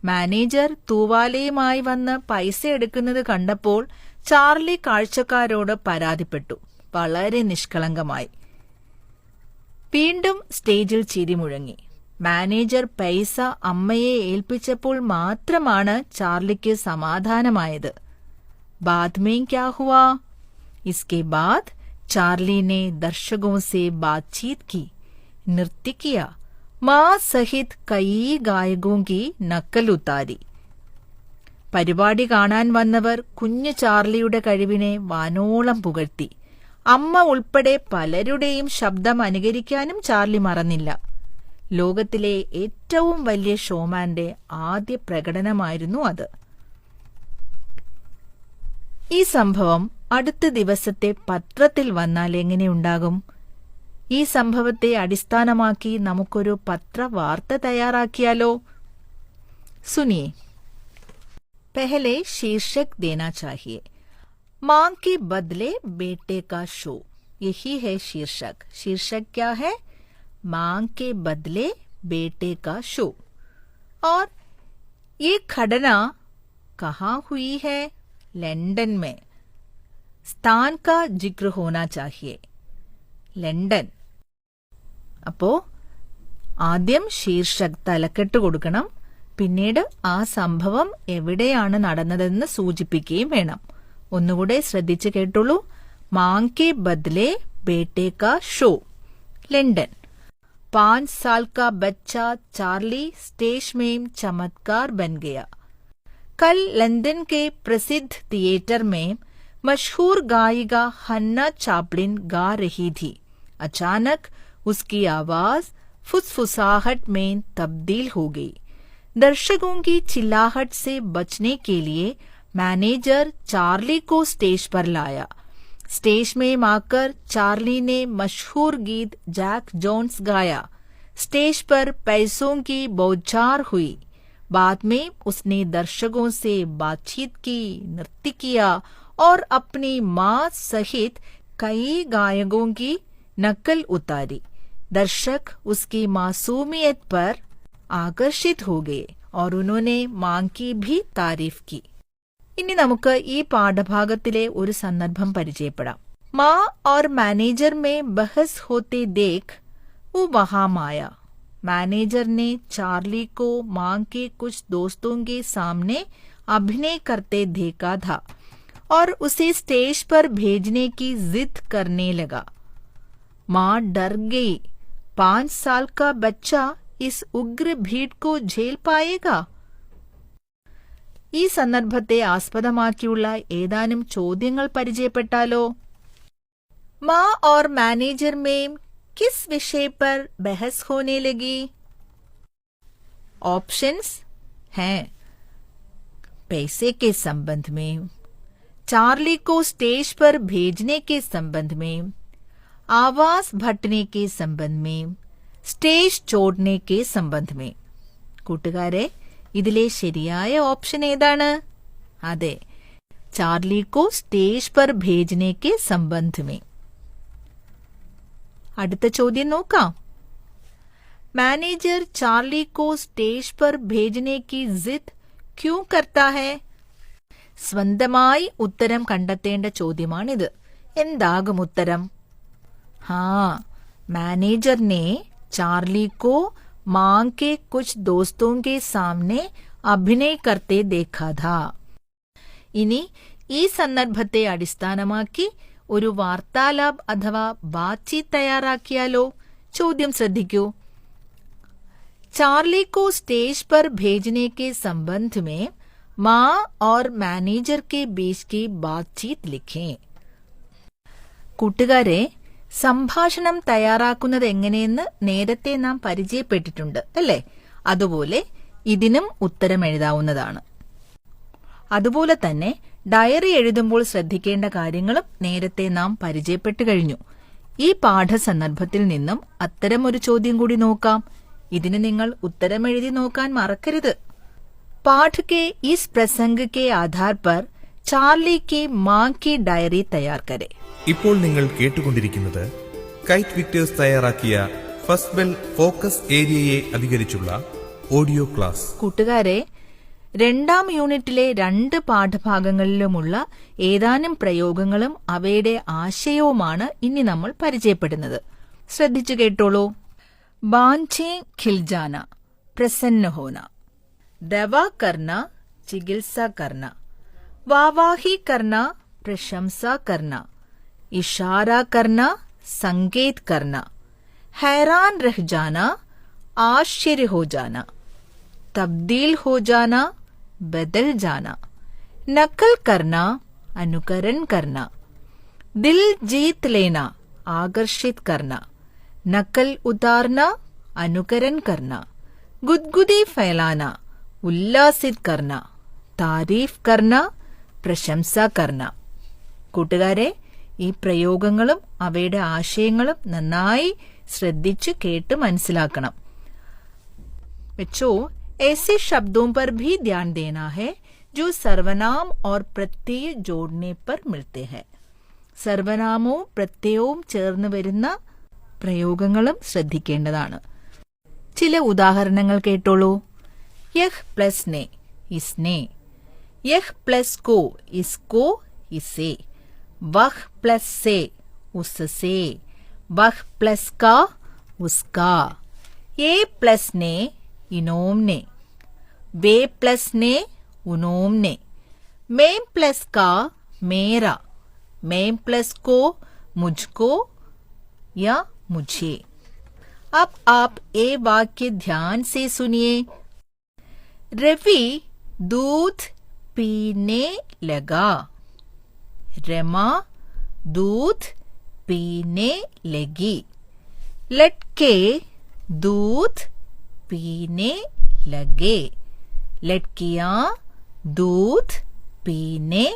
Speaker 1: മാനേജർ തൂവാലയുമായി വന്ന് പൈസ എടുക്കുന്നത് കണ്ടപ്പോൾ ചാർലി കാഴ്ചക്കാരോട് പരാതിപ്പെട്ടു. വളരെ നിഷ്കളങ്കമായി. വീണ്ടും സ്റ്റേജിൽ ചിരി മുഴങ്ങി. മാനേജർ പൈസ അമ്മയെ ഏൽപ്പിച്ചപ്പോൾ മാത്രമാണ് ചാർലിക്ക് സമാധാനമായത്. बाद में क्या हुआ? इसके बाद चार्ली ने दर्शकों से बातचीत की, नृत्य किया, मां सहित कई गायकों की नकल उतारी. പരിപാടി കാണാൻ വന്നവർ കുഞ്ഞു ചാർലിയുടെ കഴിവിനെ വാനോളം പുകഴ്ത്തി. അമ്മ ഉൾപ്പെടെ പലരുടെയും ശബ്ദം അനുകരിക്കാനും ചാർലി മറന്നില്ല. ലോകത്തിലെ ഏറ്റവും വലിയ ഷോമാന്റെ ആദ്യ പ്രകടനമായിരുന്നു അത്. ഈ സംഭവം അടുത്ത ദിവസത്തെ പത്രത്തിൽ വന്നാൽ എങ്ങനെയുണ്ടാകും? ഈ സംഭവത്തെ അടിസ്ഥാനമാക്കി നമുക്കൊരു പത്രവാർത്ത തയ്യാറാക്കിയാലോ? സുനിയെ. पहले शीर्षक देना चाहिए. मां के बदले बेटे का शो. यही है शीर्षक. शीर्षक क्या है? मां के बदले बेटे का शो. और ये घटना कहाँ हुई है? लंदन में. स्थान का जिक्र होना चाहिए. लंदन. അപ്പോ ആദ്യം ശീർഷക് തലക്കെട്ട് കൊടുക്കണം. പിന്നീട് ആ സംഭവം എവിടെയാണ് നടന്നതെന്ന് സൂചിപ്പിക്കുകയും വേണം. ഒന്നുകൂടെ ശ്രദ്ധിച്ച് കേട്ടുള്ളൂ. മാं के बदले बेटे का शो. लंदन. 5 साल का बच्चा चार्ली स्टेज में चमत्कार बन गया. कल लंदन के प्रसिद्ध थिएटर में मशहूर गायिका हन्ना चैपलिन गा रही थी. अचानक उसकी आवाज फुसफुसाहट में तब्दील हो गई. दर्शकों की चिल्लाहट से बचने के लिए मैनेजर चार्ली को स्टेज पर लाया. स्टेज में आकर चार्ली ने मशहूर गीत जैक जोन्स गाया. स्टेज पर पैसों की बौछार हुई. बाद में उसने दर्शकों से बातचीत की, नृत्य किया और अपनी मां सहित कई गायकों की नकल उतारी. दर्शक उसकी मासूमियत पर ആകർഷിत हो गए और उन्होंने मां की भी तारीफ की. ഇനി നമുക്ക് ഈ പാഠഭാഗത്തിലെ ഒരു സന്ദർഭം പരിചയപ്പെടാം. मां और मैनेजर में बहस होते देख वो वहां आया. मैनेजर ने चार्ली को मां के कुछ दोस्तों के सामने अभिनय करते देखा था और उसे स्टेज पर भेजने की जिद करने लगा. मां डर गई. 5 साल का बच्चा इस उग्र भीड़ को झेल पाएगा. ഈ സന്ദർഭത്തെ ആസ്പദമാക്കിയുള്ള ഏതാനും ചോദ്യങ്ങൾ പരിചയപ്പെട്ടാലോ. मां और मैनेजर में किस विषय पर बहस होने लगी? ऑप्शंस हैं पैसे के संबंध में, चार्ली को स्टेज पर भेजने के संबंध में, आवाज भटने के संबंध में, സ്റ്റേജ് ചോടനെ കെ സംബന്ധ് മേ. കൂട്ടുകാരെ, ഇതിലെ ശരിയായ ഓപ്ഷൻ ഏതാണ്? അതെ, ചാർലി കോ സ്റ്റേജ് പർ ഭേജനെ കെ സംബന്ധ് മേ. അടുത്ത ചോദ്യം നോക്കാം. മാനേജർ ചാർലി കോ സ്റ്റേജ് പർ ഭേജനെ കി ജിദ് ക്യൂ കർത്താ ഹൈ? സ്വന്തമായി ഉത്തരം കണ്ടെത്തേണ്ട ചോദ്യമാണിത്. എന്താകും ഉത്തരം? ഹാ, मैनेजर ने चार्ली को मां के कुछ दोस्तों के सामने अभिनय करते देखा था. ഇനി ഈ സന്ദർഭത്തെ അടിസ്ഥാനമാക്കി ഒരു വാർത്താലാപ് അഥവാ ബാത്ചീത്ത് തയ്യാറാക്കിയാലോ? ചോദ്യം ശ്രദ്ധിക്കൂ. चार्ली को स्टेज पर भेजने के संबंध में मां और मैनेजर के बीच की बातचीत लिखें. കൂട്ടുകാരെ, സംഭാഷണം തയ്യാറാക്കുന്നത് എങ്ങനെയെന്ന് നേരത്തെ നാം പരിചയപ്പെട്ടിട്ടുണ്ട് അല്ലേ? അതുപോലെ ഇതിനും ഉത്തരം എഴുതാവുന്നതാണ്. അതുപോലെ തന്നെ ഡയറി എഴുതുമ്പോൾ ശ്രദ്ധിക്കേണ്ട കാര്യങ്ങളും നേരത്തെ നാം പരിചയപ്പെട്ടു കഴിഞ്ഞു. ഈ പാഠസന്ദർഭത്തിൽ നിന്നും അത്തരമൊരു ചോദ്യം കൂടി നോക്കാം. ഇതിന് നിങ്ങൾ ഉത്തരം എഴുതി നോക്കാൻ മറക്കരുത്. पाठ के इस प्रसंग के आधार पर चार्ली की मां की डायरी तैयार करें.
Speaker 4: ഇപ്പോൾ നിങ്ങൾ കേട്ടുകൊണ്ടിരിക്കുന്നത് കൈറ്റ് വിക്ടേഴ്സ് തയ്യാറാക്കിയ ഫസ്റ്റ് ബെൽ ഫോക്കസ് ഏരിയയെ അധികരിച്ചുള്ള ഓഡിയോ ക്ലാസ്.
Speaker 1: കൂട്ടുകാരെ, 2ാം യൂണിറ്റിലെ 2 പാഠഭാഗങ്ങളിലുമുള്ള ഏതാനും പ്രയോഗങ്ങളും അവയുടെ ആശയവുമാണ് ഇനി നമ്മൾ പരിചയപ്പെടുന്നത്. ശ്രദ്ധിച്ചു കേട്ടോളൂ. ബാഞ്ചേ ഖിൽജാന, പ്രസന്ന ഹോന, दवा करना, चिकित्सा करना, वावाही करना, प्रशंसा करना, इशारा करना, संकेत करना, हैरान रह जाना, आश्चर्य हो जाना, तब्दील हो जाना, बदल जाना, नकल करना, अनुकरण करना, दिल जीत लेना, आकर्षित करना, नकल उतारना, अनुकरण करना, गुदगुदी फैलाना, ഉല്ലാസിത് കർണ, താരീഫ് കർണ, പ്രശംസ കർണ. കൂട്ടുകാരെ, ഈ പ്രയോഗങ്ങളും അവയുടെ ആശയങ്ങളും നന്നായി ശ്രദ്ധിച്ചു കേട്ട് മനസ്സിലാക്കണം. बच्चों, ऐसे शब्दों पर भी ध्यान देना है जो सर्वनाम और प्रत्यय जोड़ने पर मिलते हैं. സർവനാമവും പ്രത്യയവും ചേർന്ന് വരുന്ന പ്രയോഗങ്ങളും ശ്രദ്ധിക്കേണ്ടതാണ്. ചില ഉദാഹരണങ്ങൾ കേട്ടോളൂ. यह प्लस ने, इसने, यह प्लस को, इसको, इसे, वह प्लस से, उससे, वह प्लस का, उसका, ये प्लस ने, इन्होंने, वे प्लस ने, उन्होंने, मैं प्लस का, मेरा, मैं प्लस को, मुझको या मुझे. अब आप ये वाक्य ध्यान से सुनिए. रवि दूध पीने लगा, रमा दूध पीने लगी, लटके दूध पीने लगे, लटकियां दूध पीने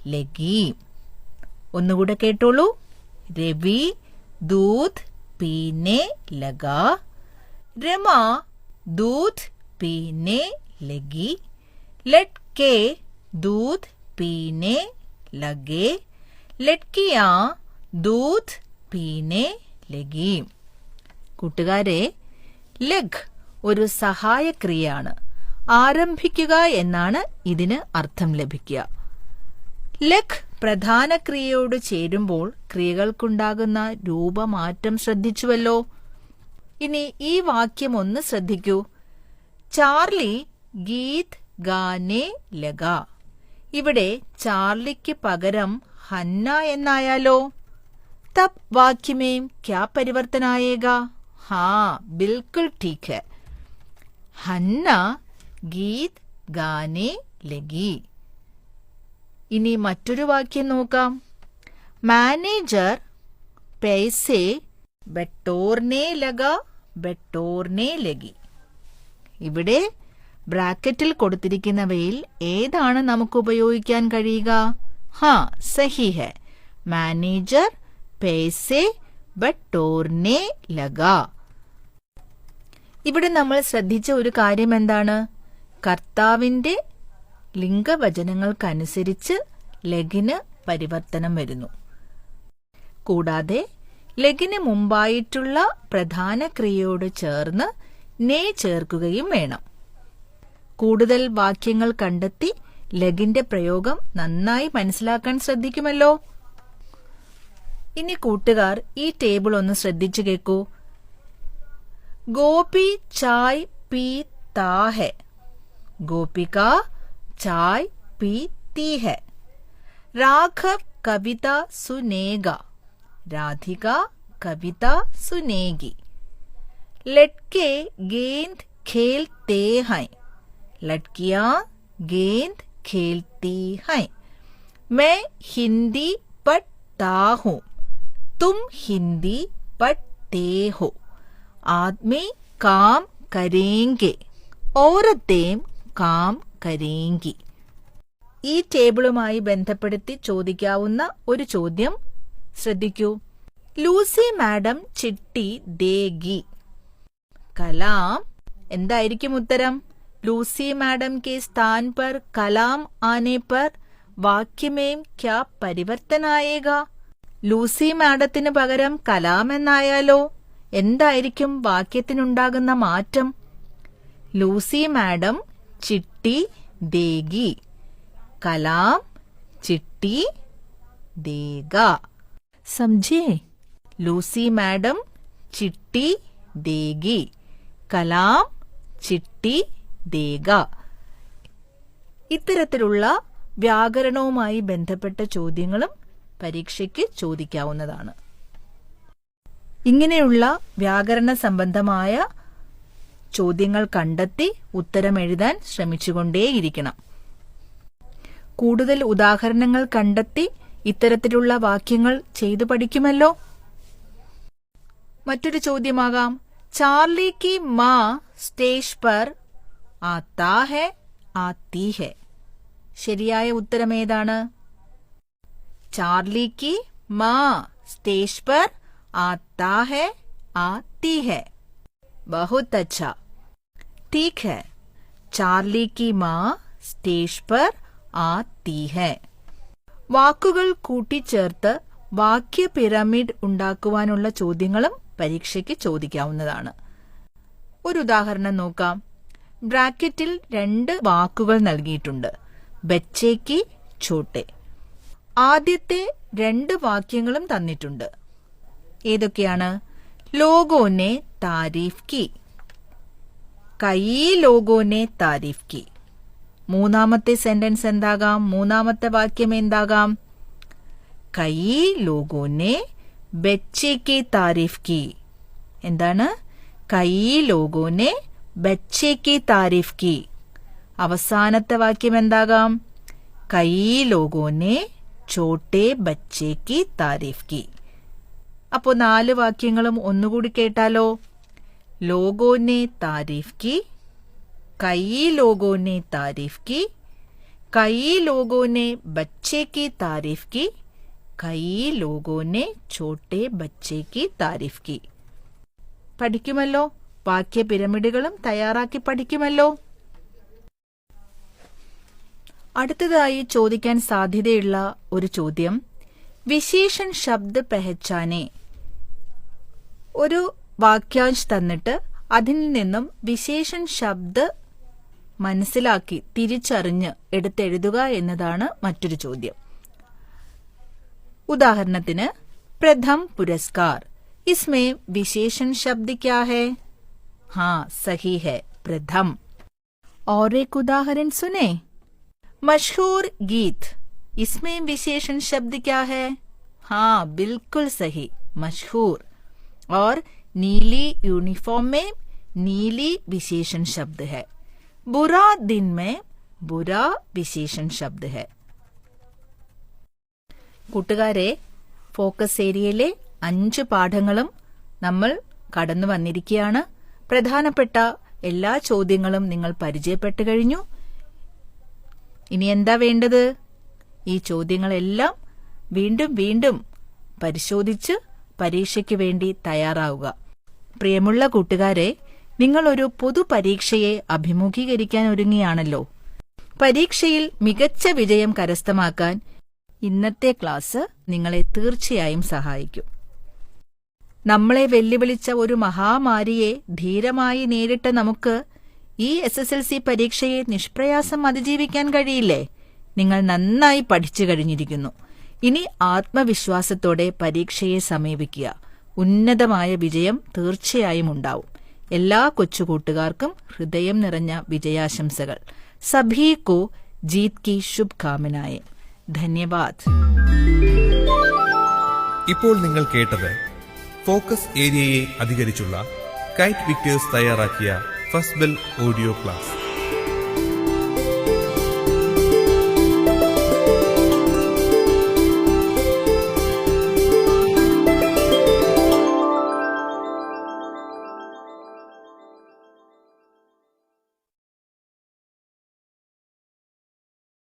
Speaker 1: लगी. ഒന്നുകൂടെ കേട്ടോളൂ. രവി दूध पीने लगा, रमा दूध पीने लगी, लटके दूध पीने लगे, लटकियां दूध पीने लगी. കൂട്ടുകാരെ, ലഗ് ഒരു സഹായക്രിയയാണ്. ആരംഭിക്കുക എന്നാണ് ഇതിന് അർത്ഥം ലഭിക്കുക. ലഗ് പ്രധാന ക്രിയയോട് ചേരുമ്പോൾ ക്രിയകൾക്കുണ്ടാകുന്ന രൂപമാറ്റം ശ്രദ്ധിച്ചുവല്ലോ. ഇനി ഈ വാക്യം ഒന്ന് ശ്രദ്ധിക്കൂ. ചാർലി ഗീത് ഗാനെ ലഗ. ഇവിടെ ചാർലിക്ക് പകരം ഹന്ന എന്നായാലോ? തബ് വാക്യമേ ക്യാ പരിവർത്തന ആയേഗാ? ഹാ, ബിൽക്കുൽ ठीक है. ഹന്ന ഗീത് ഗാനെ ലഗി. ഇനി മറ്റൊരു വാക്യം നോക്കാം. മാനേജർ പൈസെ ബട്ടോർനെ ലഗ ബട്ടോർനെ ലഗി. ഇവിടെ ബ്രാക്കറ്റിൽ കൊടുത്തിരിക്കുന്നവയിൽ ഏതാണ് നമുക്ക് ഉപയോഗിക്കാൻ കഴിയുക? ഹാ, സഹി ഹെ. മാനേജർ പൈസെ ബട്ടോർനെ ലഗ. ഇവിടെ നമ്മൾ ശ്രദ്ധിച്ച ഒരു കാര്യം എന്താണ്? കർത്താവിന്റെ ലിംഗവചനങ്ങൾക്കനുസരിച്ച് ലഗിന് പരിവർത്തനം വരുന്നു. കൂടാതെ ലഗിന് മുമ്പായിട്ടുള്ള പ്രധാന ക്രിയയോട് ചേർന്ന് നേ ചേർക്കുകയും വേണം. കൂടുതൽ വാക്യങ്ങൾ കണ്ടെത്തി ലഗിന്റെ പ്രയോഗം നന്നായി മനസ്സിലാക്കാൻ ശ്രദ്ധിക്കുമല്ലോ. ഇനി കൂട്ടുകാർ ഈ ടേബിൾ ഒന്ന് ശ്രദ്ധിച്ചു കേൾക്കൂ. ഗോപി ചായ് പീതാ ഹെ. ഗോപിക ചായ് പീती है. राघव कविता सुनेगा. राधिका कविता सुनेगी. लड़के गेंद खेलते हैं. लड़कियां गेंद खेलती हैं. मैं हिंदी पढ़ता हूँ. तुम हिंदी पढ़ते हो. आदमी काम करेंगे. औरतें काम करेंगी. ഈ ടേബിളുമായി ബന്ധപ്പെടുത്തി ചോദിക്കാവുന്ന ഒരു ചോദ്യം ശ്രദ്ധിക്കൂ. ലൂസി മാഡം ചിട്ടി ദേഗി. കലാം. എന്തായിരിക്കും ഉത്തരം? ലൂസി മാഡം के स्थान पर कलाम आने पर वाक्य में क्या परिवर्तन आएगा? ലൂസി മാഡത്തിന് പകരം കലാം എന്നായാലോ എന്തായിരിക്കും വാക്യത്തിനുണ്ടാകുന്ന മാറ്റം? ലൂസി മാഡം ചിട്ടി ദേഗി. कलाम चिट्ठी देगा. समझे? लूसी मैडम चिट्ठी देगी. कलाम चिट्ठी देगा. ഇത്തരത്തിലുള്ള വ്യാകരണവുമായി ബന്ധപ്പെട്ട ചോദ്യങ്ങളും പരീക്ഷയ്ക്ക് ചോദിക്കാവുന്നതാണ്. ഇങ്ങനെയുള്ള വ്യാകരണ സംബന്ധമായ ചോദ്യങ്ങൾ കണ്ടെത്തി ഉത്തരം എഴുതാൻ ശ്രമിച്ചുകൊണ്ടേയിരിക്കണം. കൂടുതൽ ഉദാഹരണങ്ങൾ കണ്ടെത്തി ഇത്തരത്തിലുള്ള വാക്യങ്ങൾ ചെയ്തു പഠിക്കുമല്ലോ. മറ്റൊരു ചോദ്യമാകാം. ചാർലി की माँ स्टेज पर आता है आती है. ശരിയായ ഉത്തരം ഏതാണ്? ചാർലി की माँ स्टेज पर आता है आती है. बहुत अच्छा. ठीक है. चार्ली की माँ स्टेज पर ആത്തി ഹെ. വാക്കുകൾ കൂട്ടിച്ചേർത്ത് വാക്യ പിരമിഡ് ഉണ്ടാക്കുവാനുള്ള ചോദ്യങ്ങളും പരീക്ഷയ്ക്ക് ചോദിക്കാവുന്നതാണ്. ഒരു ഉദാഹരണം നോക്കാം. ബ്രാക്കറ്റിൽ 2 വാക്കുകൾ നൽകിയിട്ടുണ്ട്. ബച്ചേക്ക് ഛോട്ടെ. ആദ്യത്തെ 2 വാക്യങ്ങളും തന്നിട്ടുണ്ട്. ഏതൊക്കെയാണ്? ലോഗോനെ താരീഫ് കി. കൈ ലോഗോനെ താരീഫ് കി. മൂന്നാമത്തെ സെന്റൻസ് എന്താകാം? മൂന്നാമത്തെ വാക്യം എന്താകാം? കൈ ലോഗോനെ ബച്ചേ കി താരീഫ് കി. എന്താണ്? കൈ ലോഗോനെ ബച്ചേ കി താരീഫ് കി. അവസാനത്തെ വാക്യം എന്താകാം? കൈ ലോഗോനെ ഛോട്ടെ ബച്ചേ കി താരീഫ് കി. അപ്പോൾ 4 വാക്യങ്ങളും ഒന്നുകൂടി കേട്ടാലോ. ലോഗോനെ താരീഫ് കി. कई लोगों ने तारीफ की. कई लोगों ने बच्चे की तारीफ की. कई लोगों ने छोटे बच्चे की तारीफ की. പഠിക്കുമല്ലോ. വാക്യ പിരമിഡുകളും തയ്യാറാക്കി പഠിക്കുമല്ലോ. അടുത്തതായി ചോദിക്കാൻ സാധ്യതയുള്ള ഒരു ചോദ്യം, വിശേഷൺ ശബ്ദ പെഹച്ചാനെ. ഒരു വാക്യാംശ് തന്നിട്ട് അതിൽ നിന്നും വിശേഷൺ ശബ്ദ് മനസ്സിലാക്കി തിരിച്ചറിഞ്ഞ് എടുത്തെഴുതുക എന്നതാണ് മറ്റൊരു ചോദ്യം. ഉദാഹരണത്തിന് പ്രഥം പുരസ്കാർ, इसमें विशेषण शब्द क्या है? हाँ, सही है, प्रथम. और एक उदाहरण सुने. मशहूर गीत, इसमें विशेषण शब्द क्या है? हाँ, बिल्कुल सही, मशहूर. और नीली यूनिफॉर्म में नीली विशेषण शब्द है. बुरा दिन में बुरा विशेषण शब्द है. കൂട്ടുകാരെ, ഫോക്കസ് ഏരിയയിലെ 5 പാഠങ്ങളും നമ്മൾ കടന്നു വന്നിരിക്കുകയാണ്. പ്രധാനപ്പെട്ട എല്ലാ ചോദ്യങ്ങളും നിങ്ങൾ പരിചയപ്പെട്ടു കഴിഞ്ഞു. ഇനി എന്താ വേണ്ടത്? ഈ ചോദ്യങ്ങളെല്ലാം വീണ്ടും വീണ്ടും പരിശോധിച്ച് പരീക്ഷയ്ക്ക് വേണ്ടി തയ്യാറാവുക. പ്രിയമുള്ള കൂട്ടുകാരെ, നിങ്ങളൊരു പൊതുപരീക്ഷയെ അഭിമുഖീകരിക്കാൻ ഒരുങ്ങിയാണല്ലോ. പരീക്ഷയിൽ മികച്ച വിജയം കരസ്ഥമാക്കാൻ ഇന്നത്തെ ക്ലാസ് നിങ്ങളെ തീർച്ചയായും സഹായിക്കും. നമ്മളെ വെല്ലുവിളിച്ച ഒരു മഹാമാരിയെ ധീരമായി നേരിട്ട നമുക്ക് ഈ SSLC പരീക്ഷയെ നിഷ്പ്രയാസം അതിജീവിക്കാൻ കഴിയില്ലേ? നിങ്ങൾ നന്നായി പഠിച്ചു കഴിഞ്ഞിരിക്കുന്നു. ഇനി ആത്മവിശ്വാസത്തോടെ പരീക്ഷയെ സമീപിക്കുക. ഉന്നതമായ വിജയം തീർച്ചയായും ഉണ്ടാവും. എല്ലാ കൊച്ചുകൂട്ടുകാർക്കും ഹൃദയം നിറഞ്ഞ വിജയാശംസകൾ. സഭീ കോ ജീത് കി ശുഭകാമനായേ. ധന്യവാദ്.
Speaker 4: ഇപ്പോൾ നിങ്ങൾ കേട്ടത് ഫോക്കസ് ഏരിയയെ അധികരിച്ചുള്ള കൈറ്റ് വിക്ടേഴ്സ് തയ്യാറാക്കിയ ഫസ്റ്റ് ബെൽ ഓഡിയോ ക്ലാസ്.